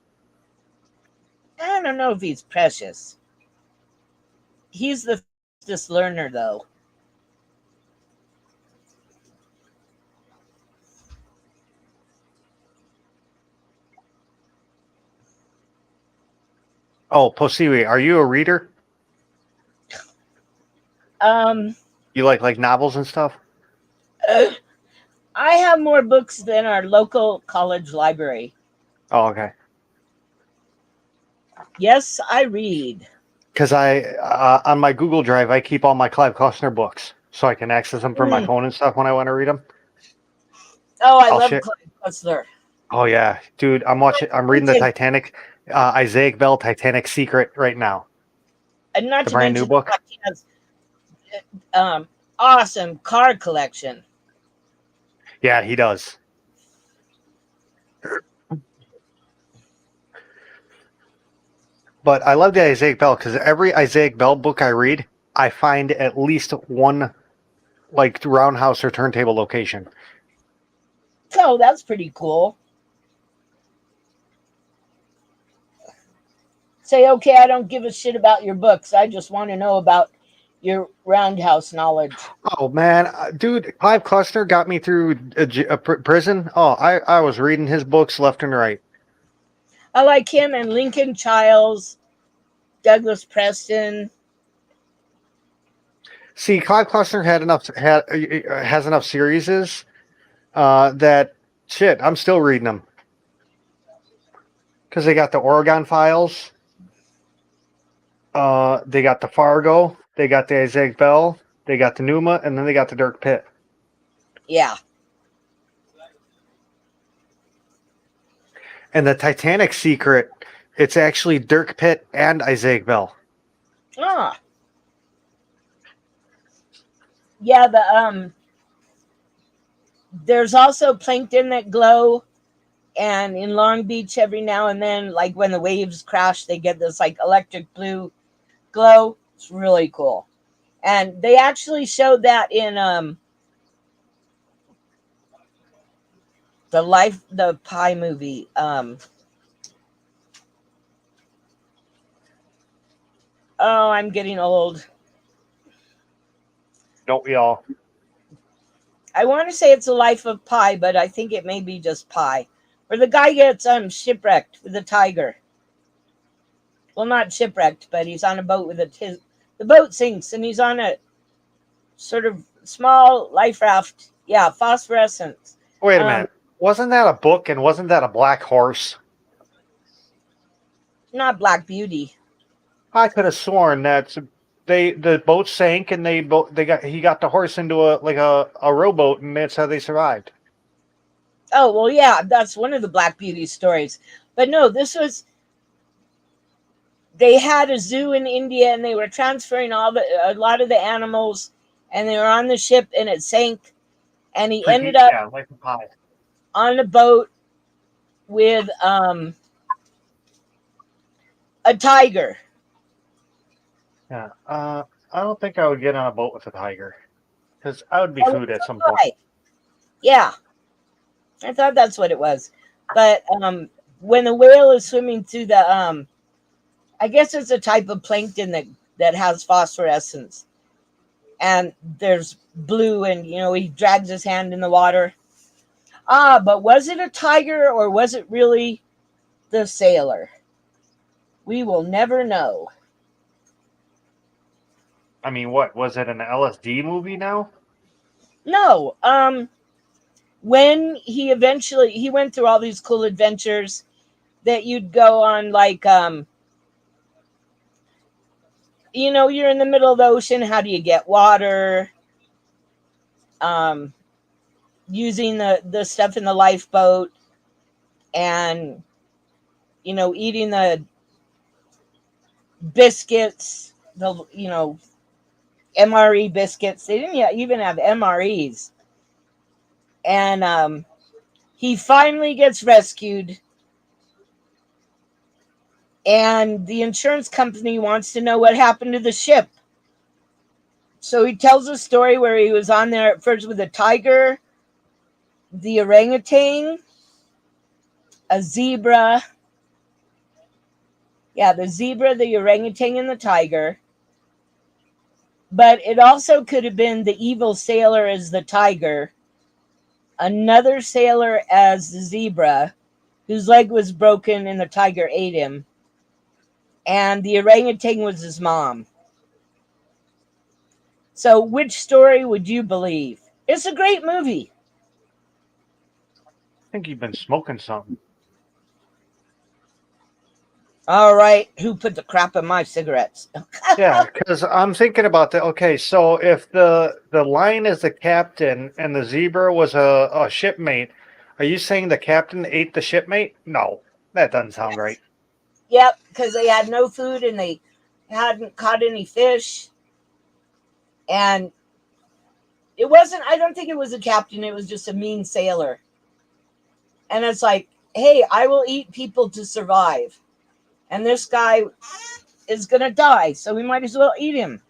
I don't know if he's precious. He's the fastest learner, though. Oh, Poeseewi, are you a reader? Um, You like novels and stuff? I have more books than our local college library. Oh, okay. Yes, I read. Because on my Google Drive, I keep all my Clive Cussler books so I can access them from my Mm. phone and stuff when I want to read them. Oh, I I'll love share. Clive Cussler. Oh yeah, dude, I'm reading the Titanic, Isaac Bell Titanic Secret right now. And not The to brand new mention book. he has awesome car collection. Yeah, he does. But I love the Isaac Bell because every Isaac Bell book I read, I find at least one like roundhouse or turntable location. So that's pretty cool. Say, okay, I don't give a shit about your books. I just want to know about your roundhouse knowledge. Oh man, dude, Clive Cussler got me through prison. Oh, I was reading his books left and right. I like him and Lincoln Childs, Douglas Preston. See, Clive Cussler has enough series that shit. I'm still reading them because they got the Oregon Files, they got the Fargo, they got the Isaac Bell, they got the Numa, and then they got the Dirk Pitt. Yeah. And the Titanic Secret, it's actually Dirk Pitt and Isaac Bell. Ah. Yeah, there's also Plankton that glow, and in Long Beach every now and then, like when the waves crash, they get this like electric blue glow. It's really cool. And they actually showed that in the Pie movie. Oh, I'm getting old. Don't we all? I want to say it's a Life of Pi, but I think it may be just Pi, where the guy gets shipwrecked with a tiger. Well, not shipwrecked, but he's on a boat with the boat sinks, and he's on a sort of small life raft. Yeah, phosphorescence. Wait a Um, minute. Wasn't that a book and wasn't that a black horse? Not Black Beauty. I could have sworn that the boat sank and he got the horse into a rowboat and that's how they survived. Oh, well, yeah, that's one of the Black Beauty stories. But no, they had a zoo in India and they were transferring a lot of the animals, and they were on the ship and it sank, and he ended up Yeah, like a pie. on a boat with a tiger. Yeah. I don't think I would get on a boat with a tiger because I would be food at some point. Right. Yeah, I thought that's what it was. But when the whale is swimming through the I guess it's a type of plankton that has phosphorescence, and there's blue, and he drags his hand in the water. But was it a tiger or was it really the sailor? We will never know. I mean, what was it? An LSD movie now? No. When he went through all these cool adventures that you'd go on, like you're in the middle of the ocean. How do you get water? Using the stuff in the lifeboat, and eating the biscuits, the MRE biscuits. They didn't even have MREs. And he finally gets rescued, and the insurance company wants to know what happened to the ship. So he tells a story where he was on there at first with a tiger, the orangutan, a zebra. Yeah, the zebra, the orangutan, and the tiger. But it also could have been the evil sailor as the tiger, another sailor as the zebra, whose leg was broken and the tiger ate him, and the orangutan was his mom. So which story would you believe? It's a great movie. I think you've been smoking something. All right, who put the crap in my cigarettes? Yeah, because I'm thinking about that. Okay, so if the lion is the captain and the zebra was a shipmate, are you saying the captain ate the shipmate? No, that doesn't sound right. Yep, because they had no food and they hadn't caught any fish. And I don't think it was a captain, it was just a mean sailor. And it's like, hey, I will eat people to survive. And this guy is going to die, so we might as well eat him.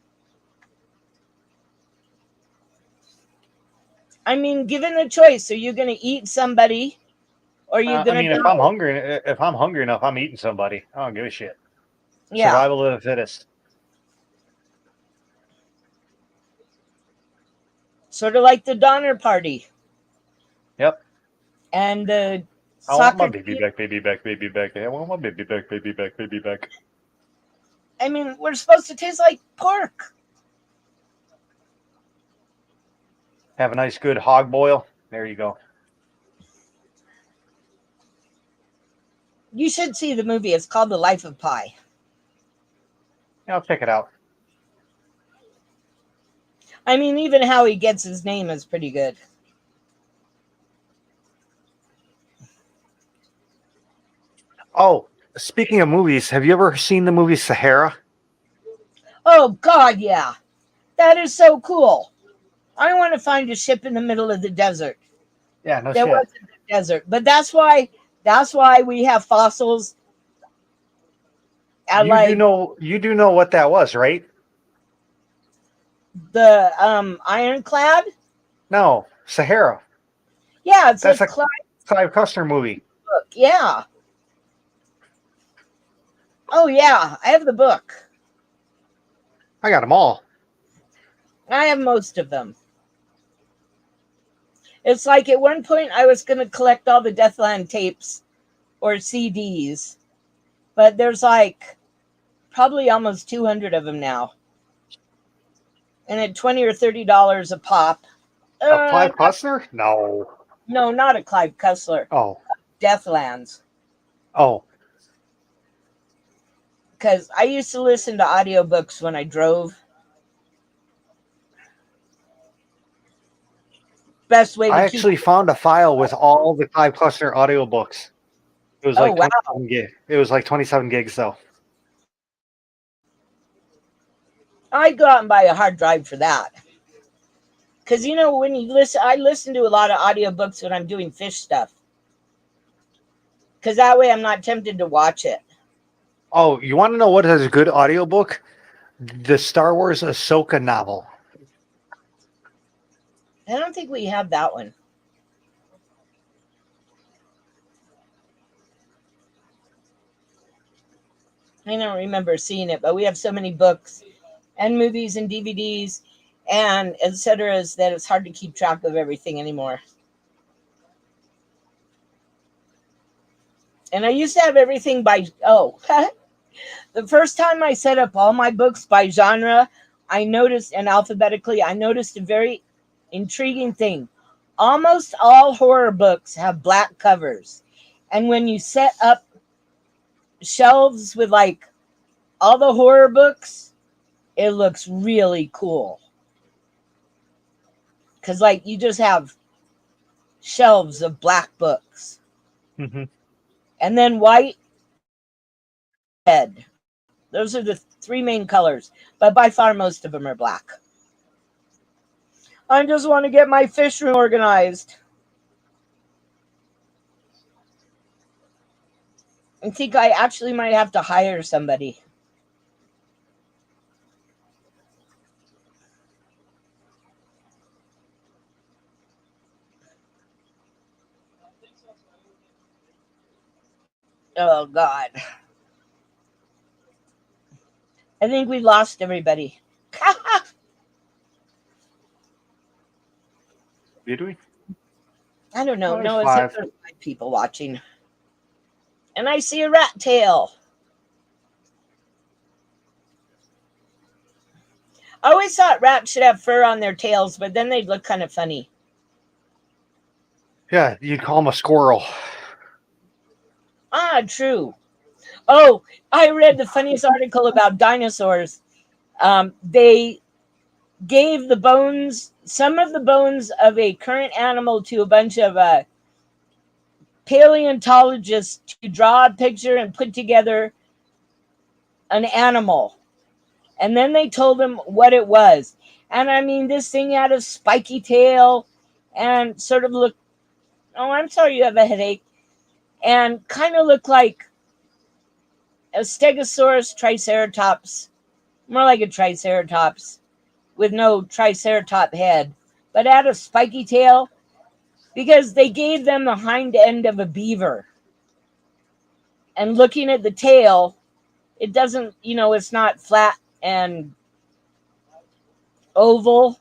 I mean, given the choice, are you going to eat somebody, or are you going to? I mean, if I'm hungry enough, I'm eating somebody. I don't give a shit. Yeah. Survival of the fittest. Sort of like the Donner Party. Yep. And the I want my baby back, baby back, baby back. I want my baby back, baby back, baby back. I mean, we're supposed to taste like pork. Have a nice, good hog boil. There you go. You should see the movie. It's called The Life of Pi. Yeah, I'll check it out. I mean, even how he gets his name is pretty good. Oh, speaking of movies, have you ever seen the movie Sahara? Oh, God, yeah. That is so cool. I want to find a ship in the middle of the desert. Yeah, no There shit. wasn't a desert. But that's why we have fossils. You do know what that was, right? The Ironclad. No, Sahara. Yeah, it's a That's a Clive Clive Cussler movie. book. Yeah. Oh yeah, I have the book. I got them all. I have most of them. It's like at one point I was going to collect all the Deathland tapes or CDs, but there's like probably almost 200 of them now, and at $20 or $30 a pop. Of Uh, Clive Cussler? No. no, not a Clive Cussler. Oh. Deathlands. Oh. Because I used to listen to audiobooks when I drove. Best way I to keep. actually found a file with all the Clive Cussler audiobooks. It was Oh like wow! 27 gigs. It was like 27 gigs though. I'd go out and buy a hard drive for that. Because you know when you listen, I listen to a lot of audiobooks when I'm doing fish stuff. Because that way I'm not tempted to watch it. Oh, you want to know what is a good audiobook? The Star Wars Ahsoka novel. I don't think we have that one. I don't remember seeing it, but we have so many books and movies and DVDs and etc. that it's hard to keep track of everything anymore. And I used to have everything by the first time I set up all my books by genre, I noticed, and alphabetically, I noticed a very intriguing thing. Almost all horror books have black covers. And when you set up shelves with like all the horror books, it looks really cool. Because, like, you just have shelves of black books. Mm-hmm. And then white, red. Those are the three main colors. But by far, most of them are black. I just want to get my fish room organized. I think I actually might have to hire somebody. Oh, God. I think we lost everybody. Did we? I don't know. Oh, there's No, it's five. there's 5 people watching. And I see a rat tail. I always thought rats should have fur on their tails, but then they'd look kind of funny. Yeah, you'd call him a squirrel. Ah, true. Oh, I read the funniest article about dinosaurs. They gave the bones, some of the bones of a current animal to a bunch of paleontologists to draw a picture and put together an animal. And then they told them what it was. And I mean, this thing had a spiky tail and sort of looked, oh, I'm sorry you have a headache, and kind of looked like a Stegosaurus triceratops, more like a triceratops with no triceratop head, but had a spiky tail because they gave them the hind end of a beaver. And looking at the tail, it doesn't, it's not flat and oval.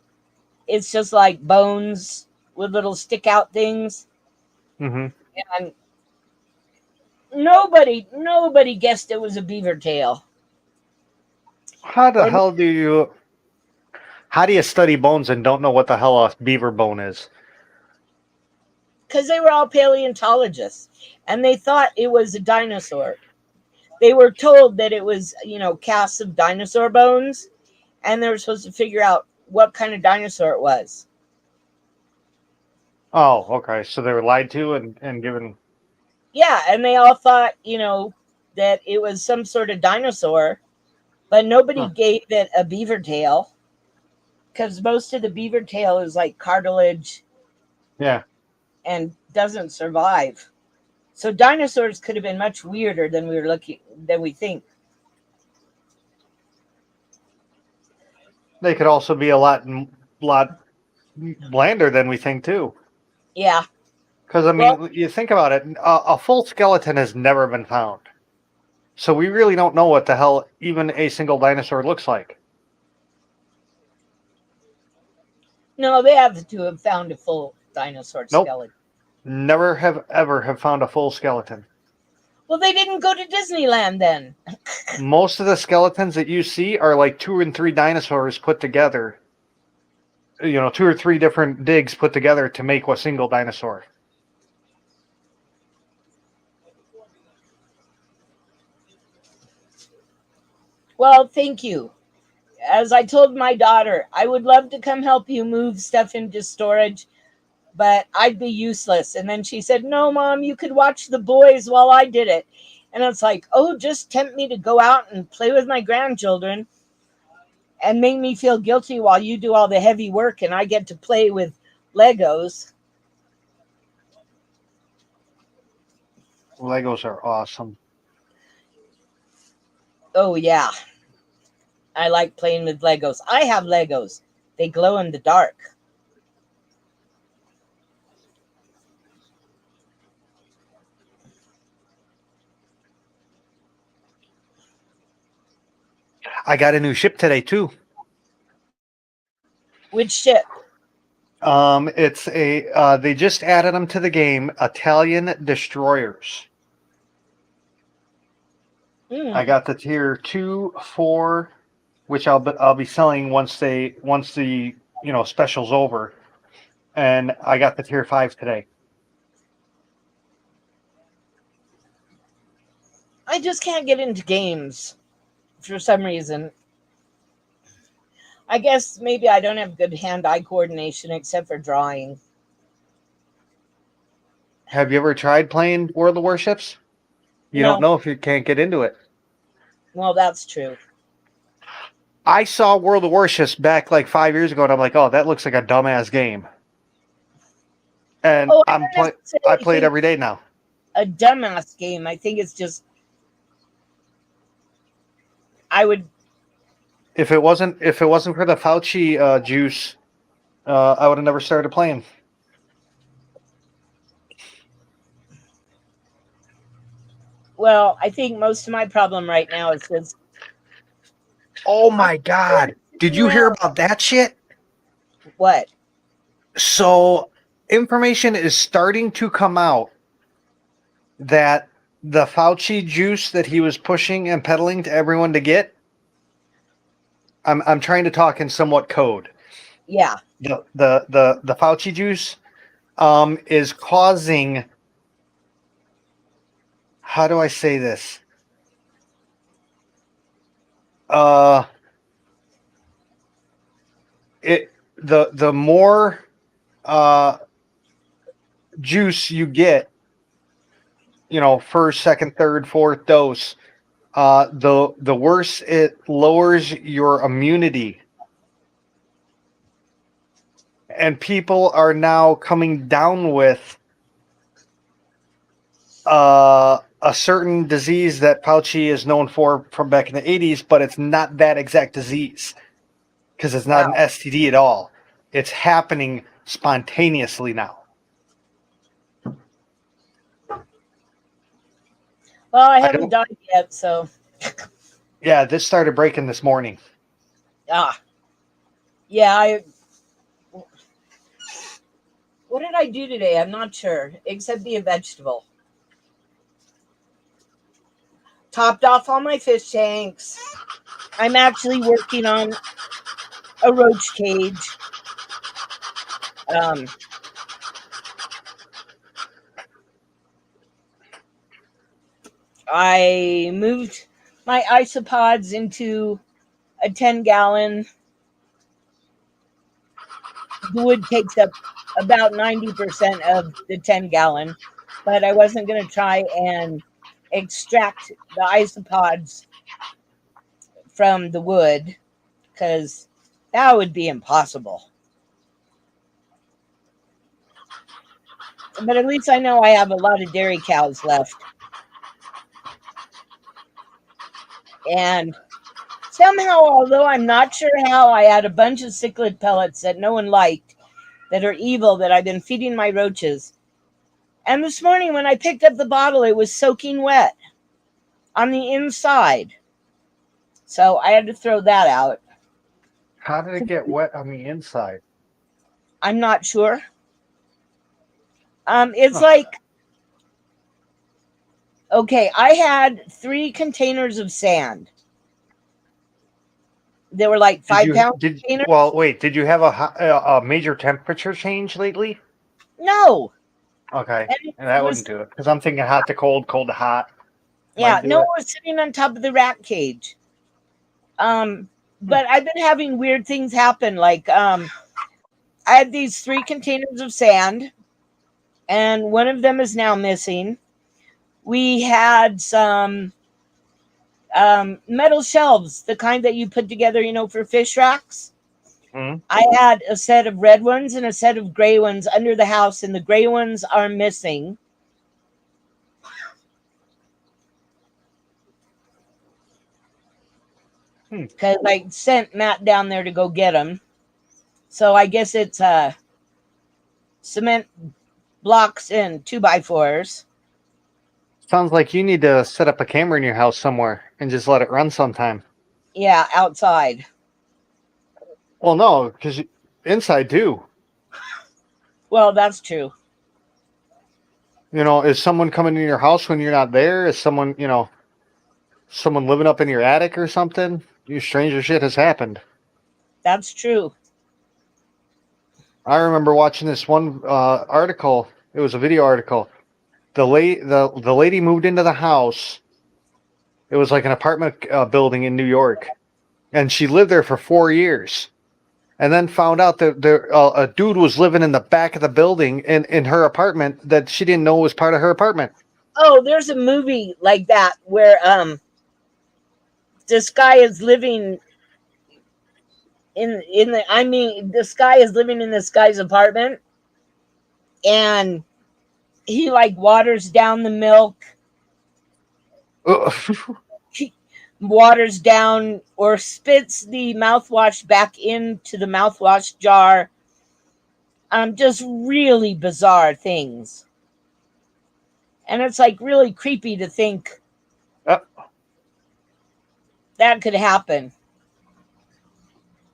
It's just like bones with little stick out things. Mm-hmm. And nobody guessed it was a beaver tail. How the Or hell do you? How do you study bones and don't know what the hell a beaver bone is? because they were all paleontologists and they thought it was a dinosaur. They were told that it was, casts of dinosaur bones, and they were supposed to figure out what kind of dinosaur it was. Oh, okay. So they were lied to and given. Yeah, and they all thought, that it was some sort of dinosaur, but nobody Huh. gave it a beaver tail because most of the beaver tail is like cartilage Yeah. and doesn't survive. So dinosaurs could have been much weirder than we think. They could also be a lot blander than we think too. Yeah. Because I Well, mean, you think about it, a full skeleton has never been found, so we really don't know what the hell even a single dinosaur looks like. no, they have to have found a full dinosaur Nope, skeleton. never have ever have found a full skeleton. Well, they didn't go to Disneyland then. Most of the skeletons that you see are like 2 and 3 dinosaurs put together. 2 or 3 different digs put together to make a single dinosaur. Well, thank you. As I told my daughter, I would love to come help you move stuff into storage, but I'd be useless. And then she said, "No, Mom, you could watch the boys while I did it." And it's like, oh, just tempt me to go out and play with my grandchildren and make me feel guilty while you do all the heavy work and I get to play with Legos. Legos are awesome. Oh, yeah. I like playing with Legos. I have Legos. They glow in the dark. I got a new ship today too. Which ship? It's they just added them to the game. Italian destroyers. I got the tier 2, 4, which I'll be selling once the special's over, and I got the tier 5 today. I just can't get into games for some reason. I guess maybe I don't have good hand-eye coordination except for drawing. Have you ever tried playing World of Warships? You No. don't know if you can't get into it. Well, that's true. I saw World of Warships back like 5 years ago, and I'm like, oh, that looks like a dumbass game. And I play it every day now. A dumbass game. I think it's just I would. If it wasn't for the Fauci juice, I would have never started playing. Well, I think most of my problem right now is this. Oh my God! Did you hear about that shit? What? So, information is starting to come out that the Fauci juice that he was pushing and peddling to everyone to get. I'm trying to talk in somewhat code. Yeah. The Fauci juice is causing. How do I say this? The more juice you get, first, second, third, fourth dose, the worse it lowers your immunity. And people are now coming down with a certain disease that Fauci is known for from back in the 80s, but it's not that exact disease because it's not an STD at all. It's happening spontaneously now. Well, I haven't died yet, so. Yeah, this started breaking this morning. Yeah, what did I do today? I'm not sure, except be a vegetable. Topped off all my fish tanks. I'm actually working on a roach cage. I moved my isopods into a 10-gallon. The wood takes up about 90% of the 10-gallon, but I wasn't going to try and extract the isopods from the wood because that would be impossible. But at least I know I have a lot of dairy cows left. And somehow, although I'm not sure how, I had a bunch of cichlid pellets that no one liked, that are evil, that I've been feeding my roaches. And this morning when I picked up the bottle, it was soaking wet on the inside. So I had to throw that out. How did it get wet on the inside? I'm not sure. It's Huh. like, okay, I had 3 containers of sand. They were like 5-pound containers. Well, wait, did you have a major temperature change lately? No. Okay, And and that it was, wouldn't do it because I'm thinking hot to cold, cold to hot yeah, might do no, it it. was sitting on top of the rat cage. But I've been having weird things happen. Like, I had these 3 containers of sand, and one of them is now missing. We had some metal shelves, the kind that you put together, for fish racks. Hmm. I had a set of red ones and a set of gray ones under the house, and the gray ones are missing. Because I sent Matt down there to go get them. So I guess it's cement blocks and 2x4s. Sounds like you need to set up a camera in your house somewhere and just let it run sometime. Yeah, outside. Well, no, because inside too. Well, that's true. Is someone coming in your house when you're not there? Is someone, someone living up in your attic or something? Stranger shit has happened. That's true. I remember watching this one article. It was a video article. The lady moved into the house. It was like an apartment building in New York, and she lived there for 4 years, and then found out that a dude was living in the back of the building in her apartment that she didn't know was part of her apartment. Oh, there's a movie like that where this guy is living this guy is living in this guy's apartment, and he like waters down the milk, he waters down or spits the mouthwash back into the mouthwash jar. Just really bizarre things. And it's like really creepy to think that could happen.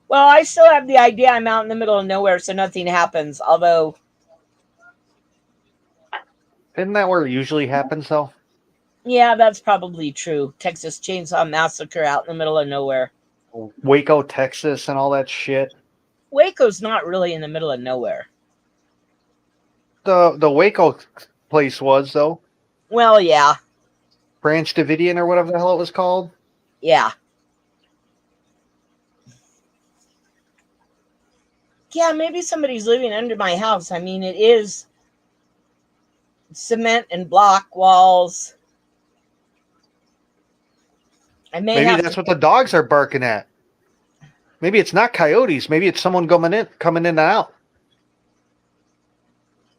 Well, I still have the idea I'm out in the middle of nowhere, so nothing happens. Although, Isn't that where it usually happens, though? yeah, that's probably true. Texas Chainsaw Massacre out in the middle of nowhere. Waco, Texas, and all that shit. Waco's not really in the middle of nowhere. The Waco place was, though. Well, yeah. Branch Davidian or whatever the hell it was called. Yeah. Yeah, maybe somebody's living under my house. I mean, it is cement and block walls. Maybe that's what the dogs are barking at. Maybe it's not coyotes. Maybe it's someone coming in and out.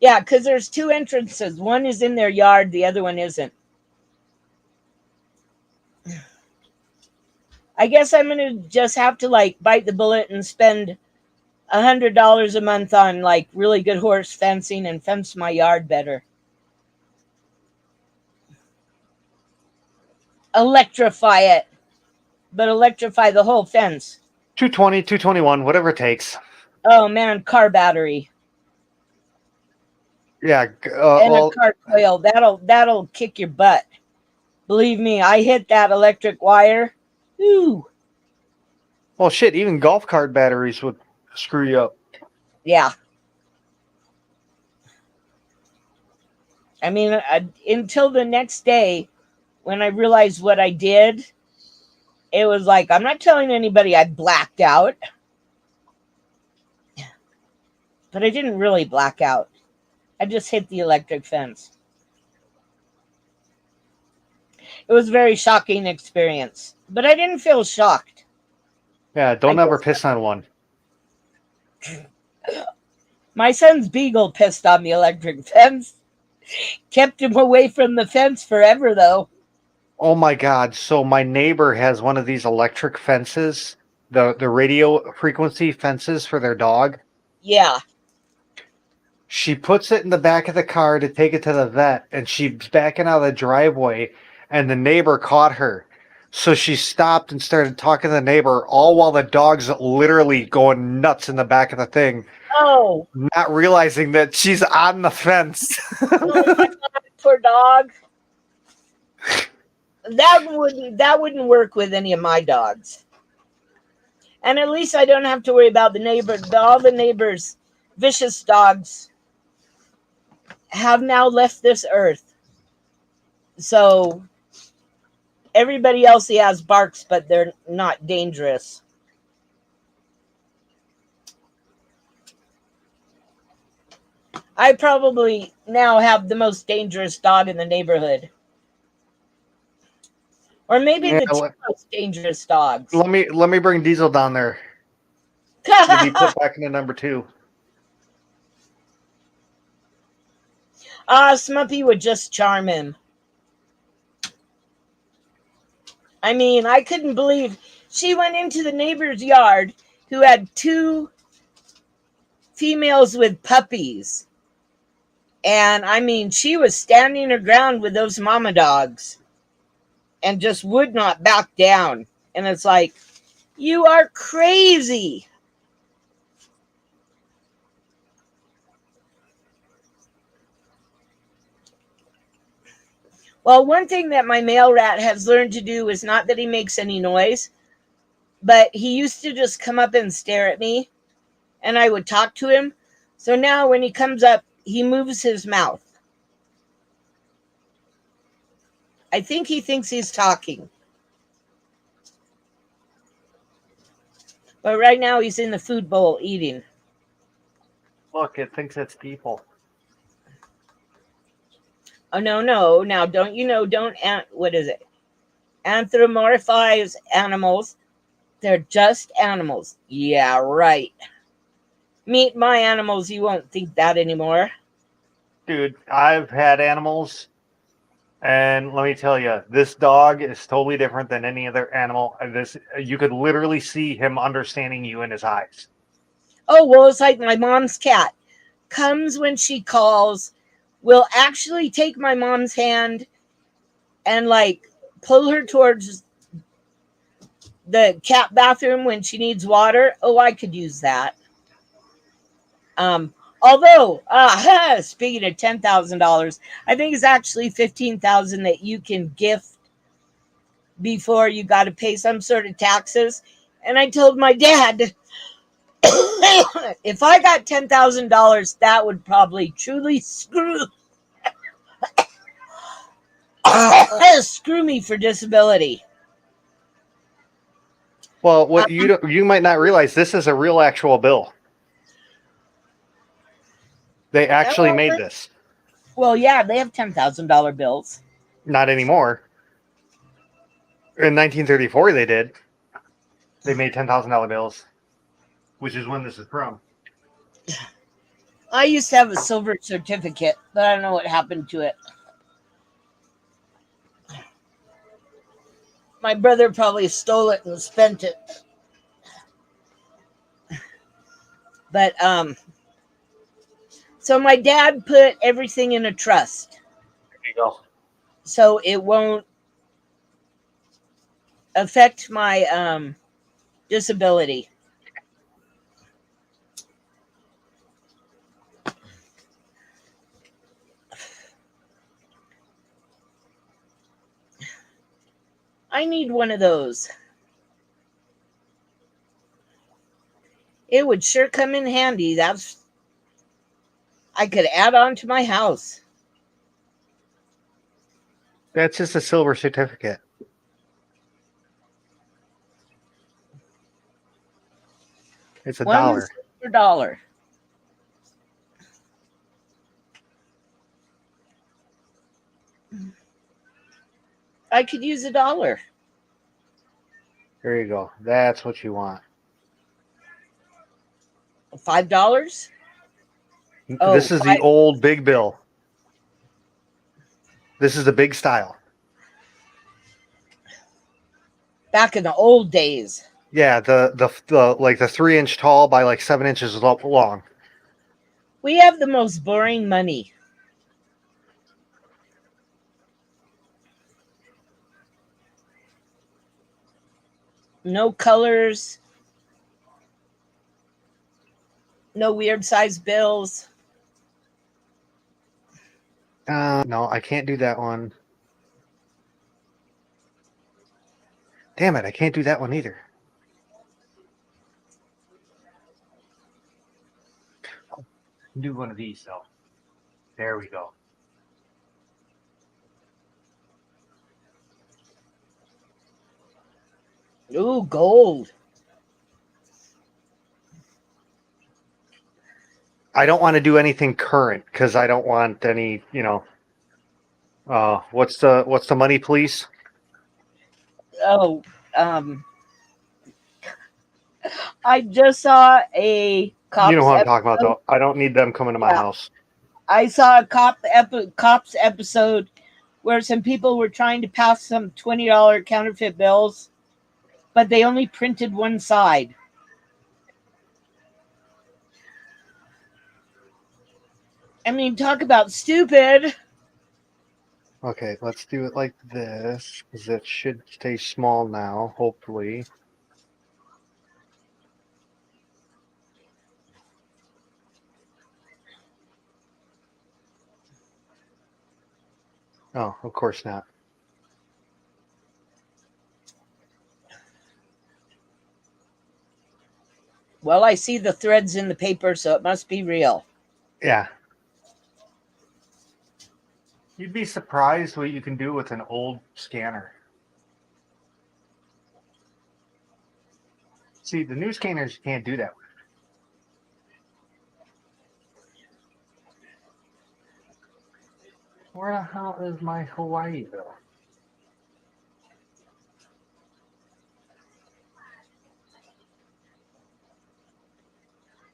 Yeah, because there's 2 entrances. One is in their yard. The other one isn't. I guess I'm going to just have to like bite the bullet and spend $100 a month on like really good horse fencing and fence my yard better. Electrify it, but electrify the whole fence. 220, 221, whatever it takes. Oh man, car battery. Yeah, And a car coil. That'll kick your butt. Believe me, I hit that electric wire. Ooh. Well, shit, even golf cart batteries would screw you up. Yeah. I mean, until the next day when I realized what I did, it was like, I'm not telling anybody I blacked out. But I didn't really black out. I just hit the electric fence. It was a very shocking experience. But I didn't feel shocked. Yeah, don't ever piss on one. My son's beagle pissed on the electric fence. Kept him away from the fence forever, though. Oh my God. So my neighbor has one of these electric fences, the radio frequency fences for their dog. Yeah. She puts it in the back of the car to take it to the vet, and she's backing out of the driveway, and the neighbor caught her. So she stopped and started talking to the neighbor, all while the dog's literally going nuts in the back of the thing, Oh, not realizing that she's on the fence. oh my God, poor dog. That wouldn't work with any of my dogs. And at least I don't have to worry about the neighbor. All the neighbors' vicious dogs have now left this earth. So everybody else he has barks, but they're not dangerous. I probably now have the most dangerous dog in the neighborhood. Or maybe Yeah, the two most dangerous dogs. let me bring Diesel down there to be put back into number 2. Smuppy would just charm him. I mean, I couldn't believe she went into the neighbor's yard who had 2 females with puppies. And I mean, she was standing her ground with those mama dogs and just would not back down. And it's like, you are crazy. Well, one thing that my male rat has learned to do is not that he makes any noise, but he used to just come up and stare at me, and I would talk to him. So now when he comes up, he moves his mouth. I think he thinks he's talking. But right now he's in the food bowl eating. Look, it thinks it's people. Oh, no. Now, don't you know, what is it? Anthropomorphize animals. They're just animals. Yeah, right. Meet my animals, you won't think that anymore. Dude, I've had animals, and let me tell you, this dog is totally different than any other animal. You could literally see him understanding you in his eyes. Oh, well, it's like my mom's cat. Comes when she calls, will actually take my mom's hand and like pull her towards the cat bathroom when she needs water. Oh, I could use that. Although, speaking of $10,000, I think it's actually $15,000 that you can gift before you got to pay some sort of taxes. And I told my dad, if I got $10,000, that would probably truly screw me for disability. Well, what you might not realize, this is a real actual bill. They actually made this. Well, yeah, they have $10,000 bills. Not anymore. In 1934, they did. They made $10,000 bills, which is when this is from. I used to have a silver certificate, but I don't know what happened to it. My brother probably stole it and spent it. But so my dad put everything in a trust. There you go. So it won't affect my disability. I need one of those. It would sure come in handy. I could add on to my house. That's just a silver certificate. It's $1. $1. I could use $1. There you go. That's what you want. $5? Oh, this is the old big bill. This is the big style. Back in the old days. Yeah, the like the 3-inch tall by like 7 inches long. We have the most boring money. No colors, no weird size bills. No, I can't do that one. Damn it, I can't do that one either. Do one of these though. There we go. Ooh, gold. I don't want to do anything current because I don't want any, what's the money, please? Oh, I just saw a You know cops what I'm talking about, episode. though. I don't need them coming to my Yeah, house. I saw a cops episode where some people were trying to pass some $20 counterfeit bills, but they only printed one side. I mean, talk about stupid. Okay, let's do it like this because it should stay small now, hopefully. Oh, of course not. Well, I see the threads in the paper, so it must be real. Yeah. You'd be surprised what you can do with an old scanner. See, the new scanners you can't do that with. Where the hell is my Hawaii bill?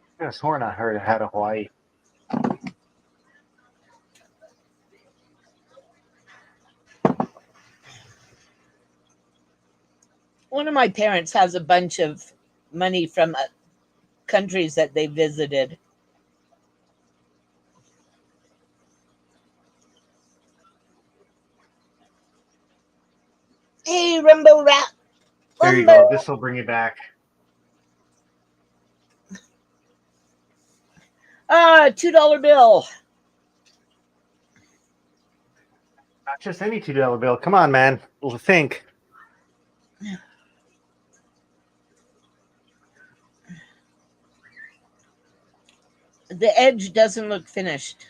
I could have sworn I heard it had a Hawaii. One of my parents has a bunch of money from countries that they visited. Hey, Rumbo Rat. There you Rumbo. go. This will bring it back. $2 bill. Not just any $2 bill. Come on, man. We'll think. The edge doesn't look finished.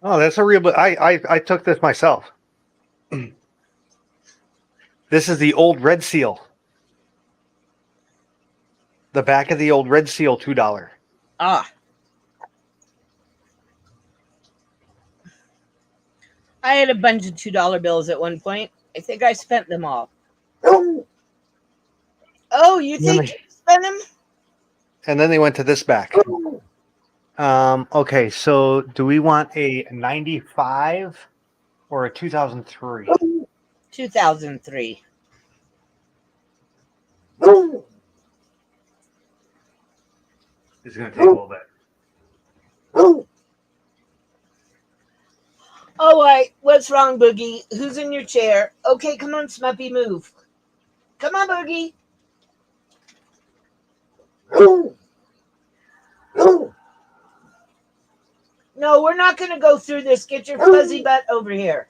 Oh, that's a real. I took this myself. This is the old Red Seal. The back of the old Red Seal $2. Ah. I had a bunch of $2 bills at one point. I think I spent them all. Oh, you think you spent them? And then they went to this back. Okay, so do we want a 95 or a 2003? 2003. It's going to take a little bit. Oh, wait. What's wrong, Boogie? Who's in your chair? Okay, come on, Smuppy, move. Come on, Boogie. No, we're not going to go through this. Get your fuzzy butt over here.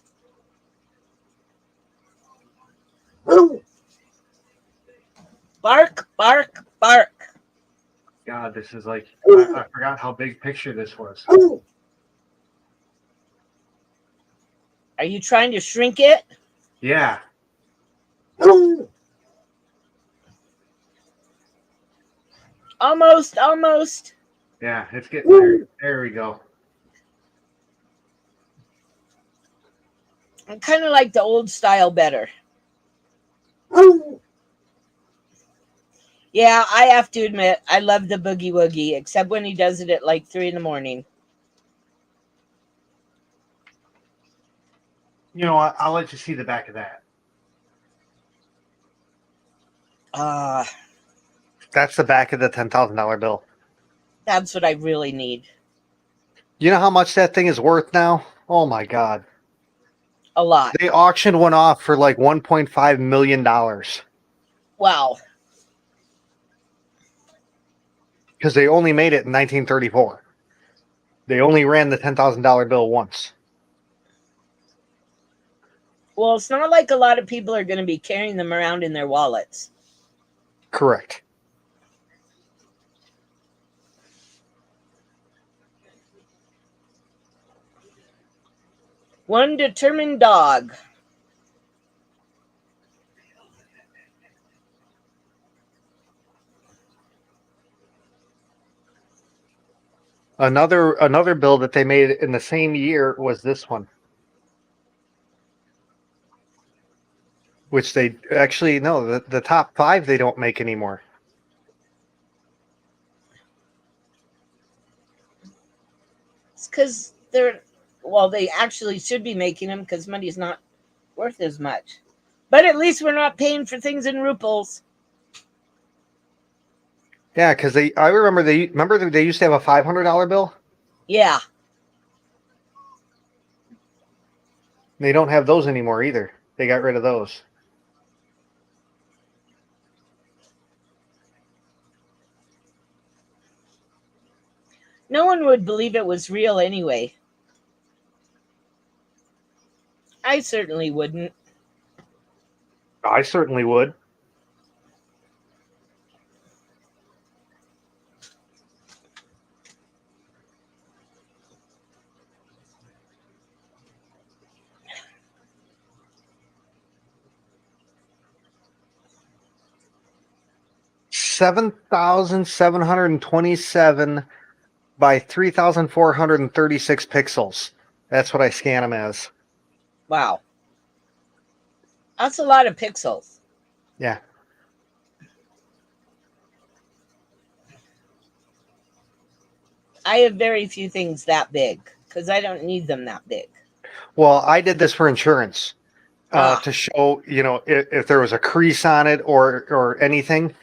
Bark, bark, bark. God, this is like, I forgot how big picture this was. Are you trying to shrink it? Yeah. Almost, almost. Yeah, it's getting there. There we go. I kind of like the old style better. Yeah, I have to admit, I love the boogie woogie, except when he does it at like 3 a.m. You know what? I'll let you see the back of that. Uh, That's the back of the $10,000 bill. that's what I really need. You know how much that thing is worth now? Oh my God. A lot. They auctioned one off for like $1.5 million Wow. because they only made it in 1934. They only ran the $10,000 bill once. Well, it's not like a lot of people are going to be carrying them around in their wallets. Correct. One determined dog. Another bill that they made in the same year was this one. Which they actually no, the top 5 they don't make anymore. It's because they actually should be making them because money's not worth as much. But at least we're not paying for things in ruples. Yeah, because I remember they used to have a $500 bill. Yeah. They don't have those anymore either. They got rid of those. No one would believe it was real anyway. I certainly wouldn't. I certainly would. $7,727 by 3,436 pixels. That's what I scan them as. Wow. That's a lot of pixels. Yeah. I have very few things that big because I don't need them that big. Well, I did this for insurance to show, if there was a crease on it or anything.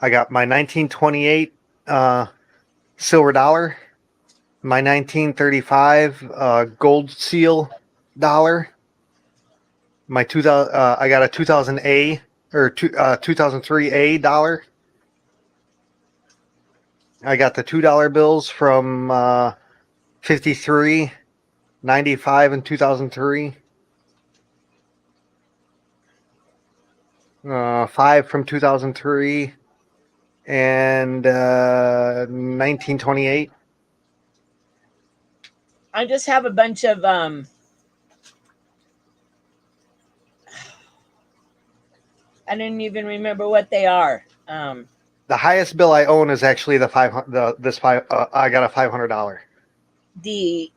I got my 1928 silver dollar, my 1935 gold seal dollar, my 2000. I got a 2000A or 2003A dollar. I got the $2 bills from 53, 95, and 2003. 5 from 2003 and 1928. I just have a bunch of I didn't even remember what they are. The highest bill I own is actually the 500. This five. I got a $500. The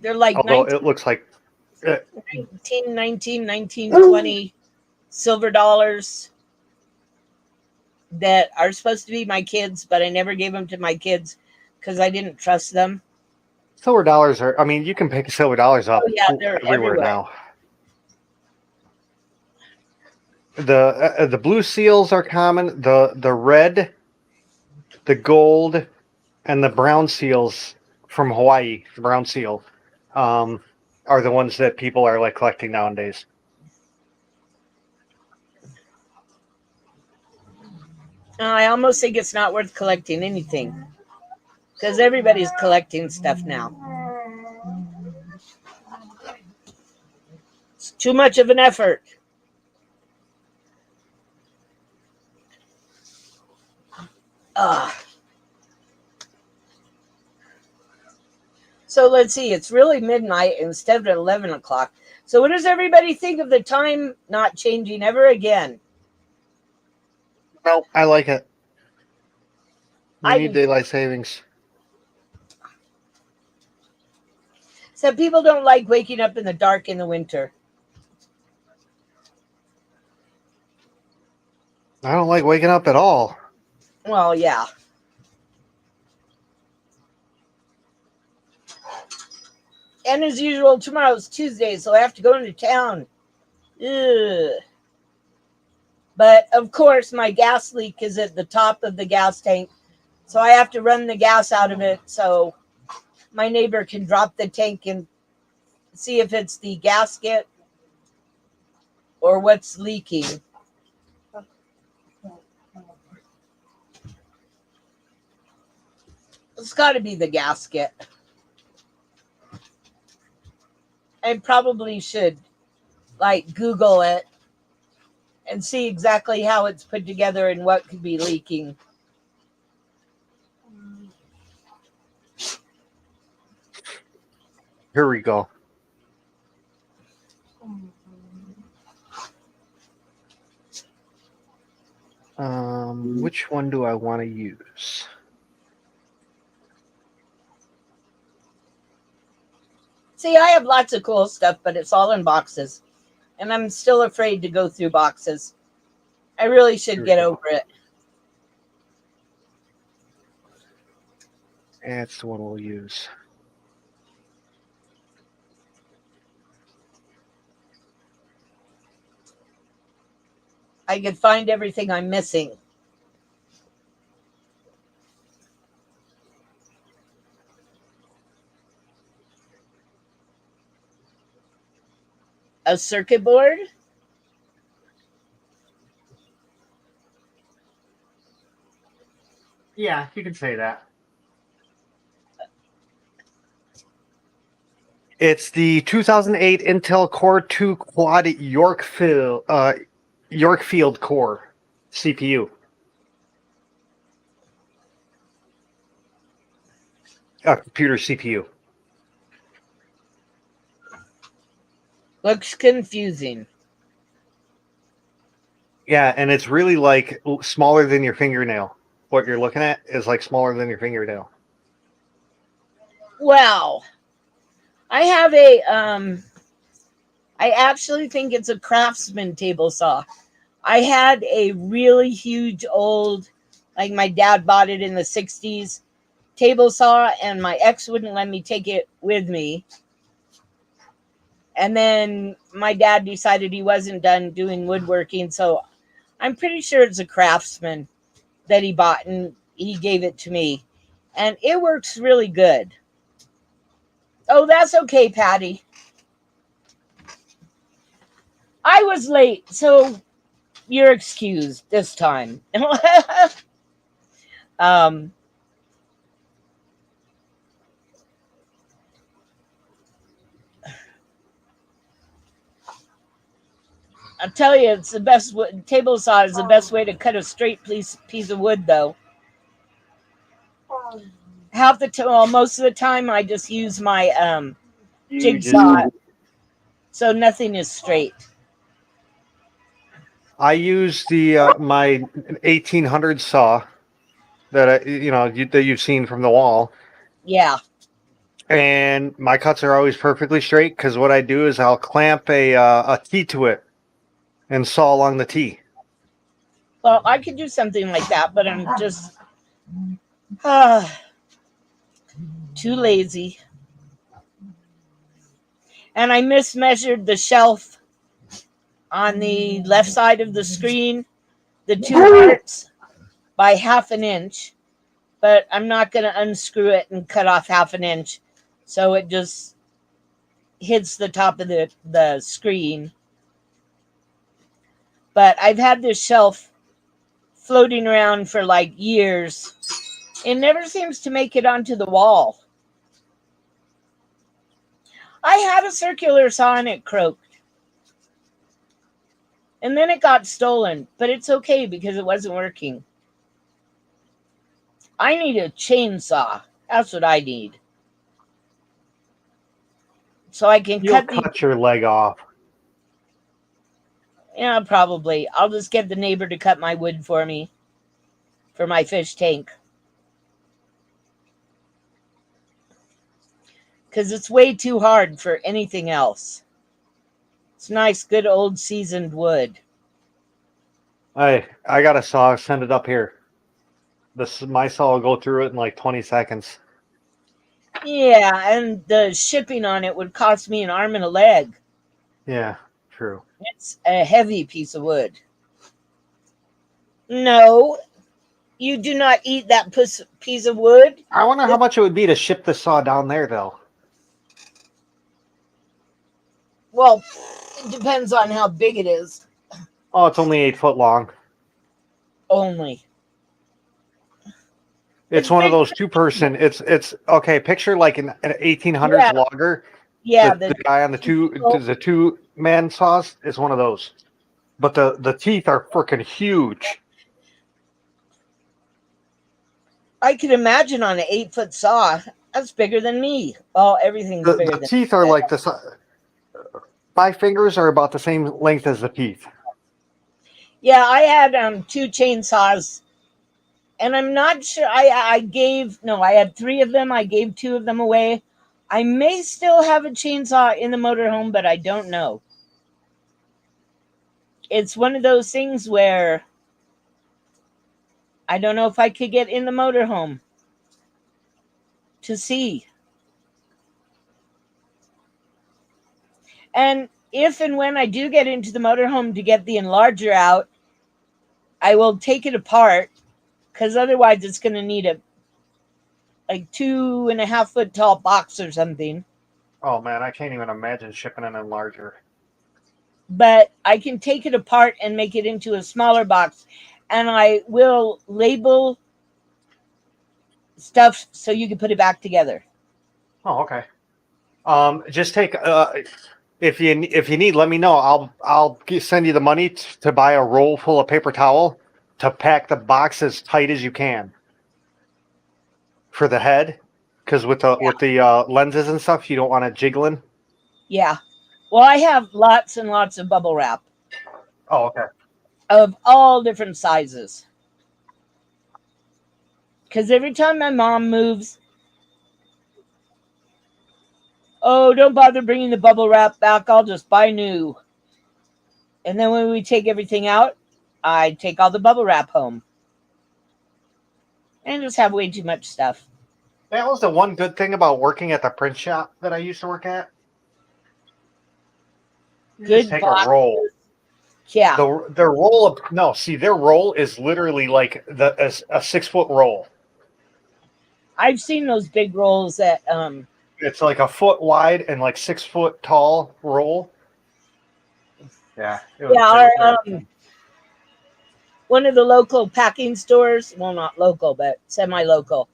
they're like Although it looks like 1919, 1920 silver dollars that are supposed to be my kids, but I never gave them to my kids because I didn't trust them. silver dollars are. I mean, you can pick silver dollars up They're everywhere now. The blue seals are common. The red, the gold, and the brown seals from Hawaii, the brown seal, are the ones that people are like collecting nowadays. I almost think it's not worth collecting anything because everybody's collecting stuff now. It's too much of an effort. So let's see, it's really midnight instead of 11 o'clock. So what does everybody think of the time not changing ever again? Nope, I like it. I We need do. daylight savings. Some people don't like waking up in the dark in the winter. I don't like waking up at all. Well, yeah. And as usual, tomorrow's Tuesday, so I have to go into town. Ugh. But of course, my gas leak is at the top of the gas tank, so I have to run the gas out of it so my neighbor can drop the tank and see if it's the gasket or what's leaking. It's got to be the gasket. I probably should like Google it and see exactly how it's put together and what could be leaking. Here we go. Which one do I want to use? See, I have lots of cool stuff, but it's all in boxes. And I'm still afraid to go through boxes. I really should get over it. That's the one we'll use. I could find everything I'm missing. A circuit board? Yeah, you can say that. It's the 2008 Intel Core 2 Quad Yorkfield Core CPU. Computer CPU. Looks confusing. Yeah, and it's really like smaller than your fingernail. What you're looking at is like smaller than your fingernail. Wow. I have a I actually think it's a Craftsman table saw. I had a really huge old, like my dad bought it in the 60s, table saw, and my ex wouldn't let me take it with me. And then my dad decided he wasn't done doing woodworking, so I'm pretty sure it's a Craftsman that he bought and he gave it to me. And it works really good. Oh, that's okay, Patty. I was late, so you're excused this time. I'll tell you, it's the best. Table saw is the best way to cut a straight piece of wood, though. Most of the time, I just use my jigsaw, so nothing is straight. I use the my 1800 saw that that you've seen from the wall. Yeah. And my cuts are always perfectly straight because what I do is I'll clamp a T to it and saw along the T. Well, I could do something like that, but I'm just too lazy. And I mismeasured the shelf on the left side of the screen, the two hearts, by 1/2 inch. But I'm not going to unscrew it and cut off 1/2 inch. So it just hits the top of the screen. But I've had this shelf floating around for like years. It never seems to make it onto the wall. I had a circular saw and it croaked. And then it got stolen, but it's okay because it wasn't working. I need a chainsaw. That's what I need. So I can cut your leg off. Yeah, probably. I'll just get the neighbor to cut my wood for me for my fish tank. Because it's way too hard for anything else. It's nice, good old seasoned wood. I got a saw. Send it up here. My saw will go through it in like 20 seconds. Yeah, and the shipping on it would cost me an arm and a leg. Yeah, true. It's a heavy piece of wood. No, you do not eat that piece of wood. I wonder how much it would be to ship the saw down there, though. Well, it depends on how big it is. Oh, it's only 8 foot long. Only. It's It's one of big. those two-person. It's okay. Picture like an 1800s Yeah, logger. yeah. The guy on the two-man saws is one of those. But the teeth are freaking huge. I could imagine on an 8-foot saw. That's bigger than me. Oh, everything's bigger The than teeth are like this. My fingers are about the same length as the teeth. Yeah, I had two chainsaws, and I'm not sure. I gave no. I had three of them. I gave two of them away. I may still have a chainsaw in the motorhome, but I don't know. It's one of those things where I don't know if I could get in the motorhome to see. And if and when I do get into the motorhome to get the enlarger out, I will take it apart because otherwise it's going to need a like 2.5 foot tall box or something. Oh man, I can't even imagine shipping an enlarger. But I can take it apart and make it into a smaller box, and I will label stuff so you can put it back together. Oh, okay. Just take if you need, let me know. I'll send you the money to buy a roll full of paper towel to pack the box as tight as you can for the head, because with the lenses and stuff, you don't want it jiggling. Yeah. Well, I have lots and lots of bubble wrap Oh, okay. of all different sizes. Because every time my mom moves, oh, don't bother bringing the bubble wrap back. I'll just buy new. And then when we take everything out, I take all the bubble wrap home and just have way too much stuff. That was the one good thing about working at the print shop that I used to work at. You just Good take a box. roll. Yeah. Their roll of no, see, their roll is literally like a 6 foot roll. I've seen those big rolls that It's like a foot wide and like 6 foot tall roll. Yeah, yeah, our one of the local packing stores, well, not local, but semi-local,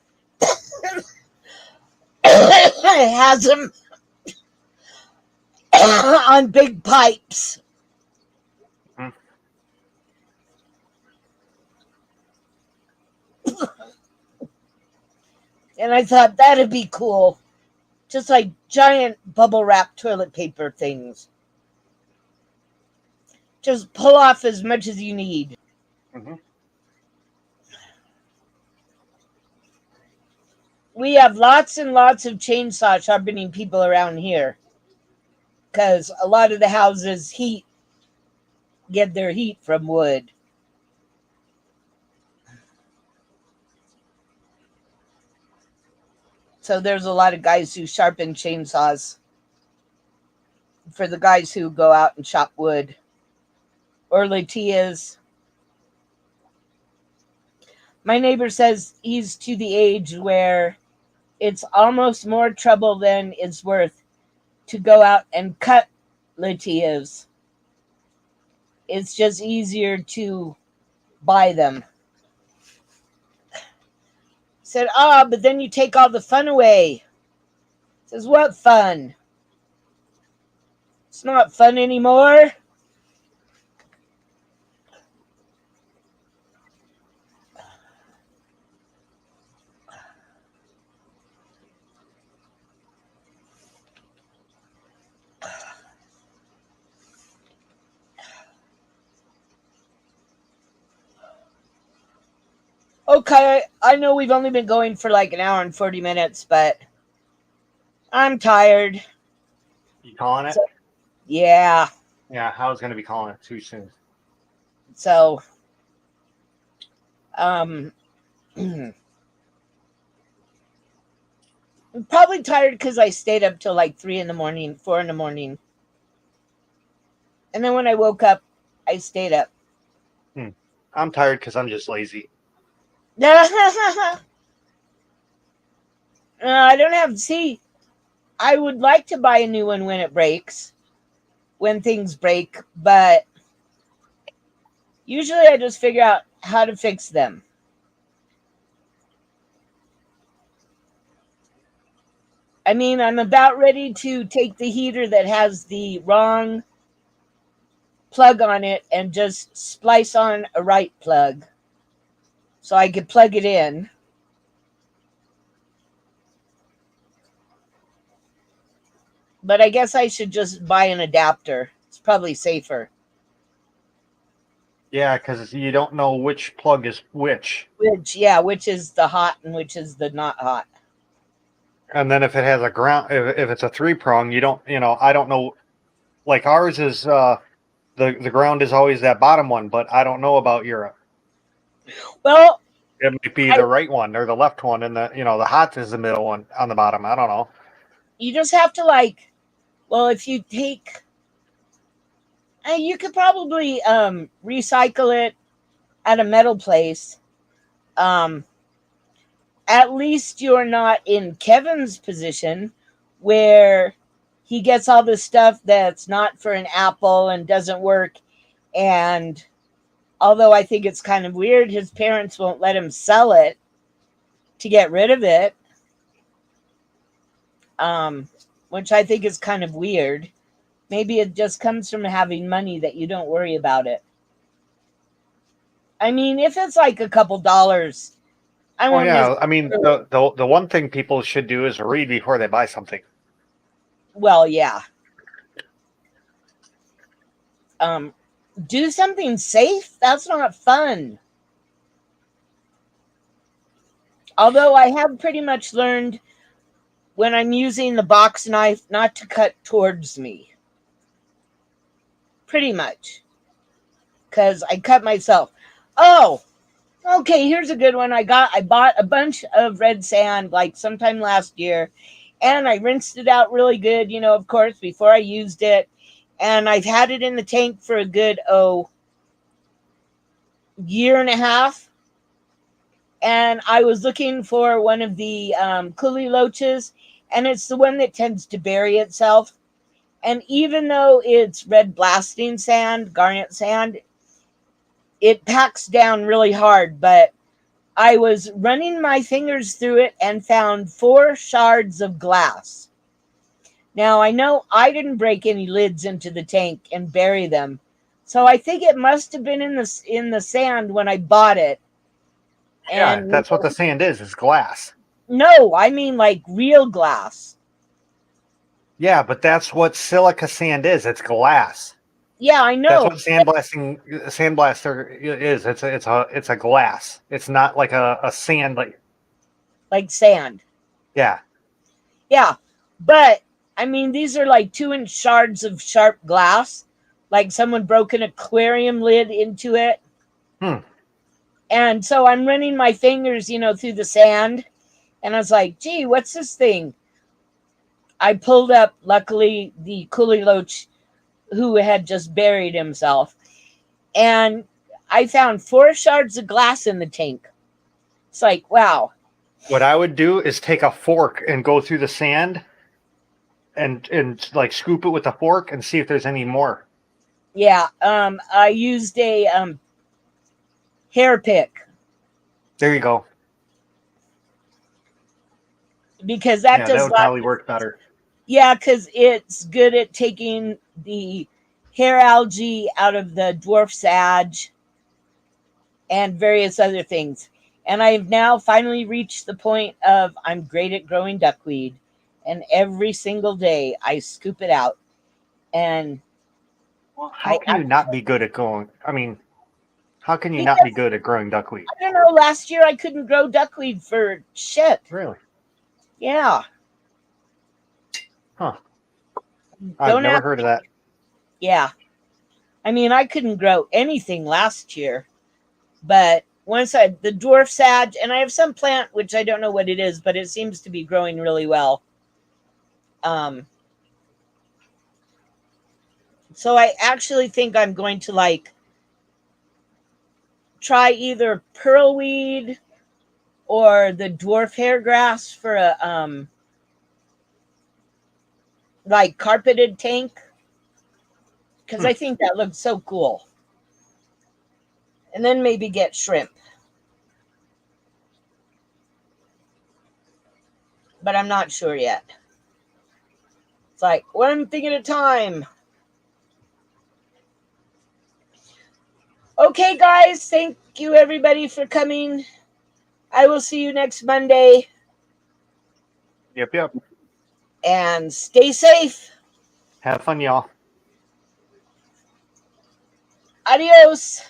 has them on big pipes. Mhm. And I thought that'd be cool. Just like giant bubble wrap toilet paper things. Just pull off as much as you need. Mhm. We have lots and lots of chainsaw sharpening people around here because a lot of the houses get their heat from wood. So there's a lot of guys who sharpen chainsaws for the guys who go out and chop wood. Or Latias. My neighbor says he's to the age where it's almost more trouble than it's worth to go out and cut Latias. It's just easier to buy them. Said, but then you take all the fun away. Says, what fun? It's not fun anymore. Okay, I know we've only been going for like an hour and 40 minutes, but I'm tired. You calling it? So, yeah. Yeah, I was going to be calling it too soon. So, um, I'm probably tired because I stayed up till like 3 in the morning, 4 in the morning. And then when I woke up, I stayed up. I'm tired because I'm just lazy. I don't have, see, I would like to buy a new one when it breaks, when things break, but usually I just figure out how to fix them. I mean, I'm about ready to take the heater that has the wrong plug on it and just splice on a right plug so I could plug it in. But I guess I should just buy an adapter. It's probably safer. Yeah, because you don't know which plug is which. Which is the hot and which is the not hot. And then if it has a ground, if it's a 3-prong, you don't, I don't know. Like ours is, the ground is always that bottom one, but I don't know about Europe. Well, It might be the right one or the left one, and the hot is the middle one on the bottom. I don't know. you just have to if you take, you could probably recycle it at a metal place. Um, at least you're not in Kevin's position where he gets all this stuff that's not for an Apple and doesn't work. And although I think it's kind of weird, his parents won't let him sell it to get rid of it, which I think is kind of weird. Maybe it just comes from having money that you don't worry about it. I mean, if it's like a couple dollars, I Oh won't. yeah, I mean the one thing people should do is read before they buy something. Well, yeah. Do something safe. That's not fun. Although I have pretty much learned when I'm using the box knife not to cut towards me. Pretty much. Because I cut myself. Oh, okay, here's a good one. I bought a bunch of red sand like sometime last year, and I rinsed it out really good, of course, before I used it. And I've had it in the tank for a good year and a half. And I was looking for one of the coolie loaches, and it's the one that tends to bury itself. And even though it's red blasting sand, garnet sand, it packs down really hard. But I was running my fingers through it and found 4 shards of glass. Now, I know I didn't break any lids into the tank and bury them, so I think it must have been in the sand when I bought it. Yeah, And that's what the sand is glass. no, I mean like real glass. Yeah, but that's what silica sand is. It's glass. Yeah, I That's know. what sandblaster is. It's a glass. It's not like a sand. Like sand. Yeah. Yeah, but I mean these are like 2-inch shards of sharp glass, like someone broke an aquarium lid into it. And so I'm running my fingers, through the sand, and I was like, "Gee, what's this thing?" I pulled up, luckily, the coolie loach who had just buried himself, and I found 4 shards of glass in the tank. It's like, wow. What I would do is take a fork and go through the sand and like scoop it with a fork and see if there's any more. Yeah, I used a hair pick. There you go. Because that does that would probably work better. Yeah, because it's good at taking the hair algae out of the dwarf sage and various other things. And I've now finally reached the point of I'm great at growing duckweed. And every single day I scoop it out. And how can you not be good at growing? I mean, how can you not be good at growing duckweed? I don't know. Last year I couldn't grow duckweed for shit. Really? Yeah. Huh. I've never heard of that. Yeah. I mean, I couldn't grow anything last year. But one side, the dwarf sag, and I have some plant, which I don't know what it is, but it seems to be growing really well. So I actually think I'm going to like try either pearlweed or the dwarf hair grass for a like carpeted tank, because I think that looks so cool. And then maybe get shrimp. But I'm not sure yet. It's like one thing at a time. Okay, guys, thank you everybody for coming. I will see you next Monday. Yep. And stay safe. Have fun, y'all. Adios.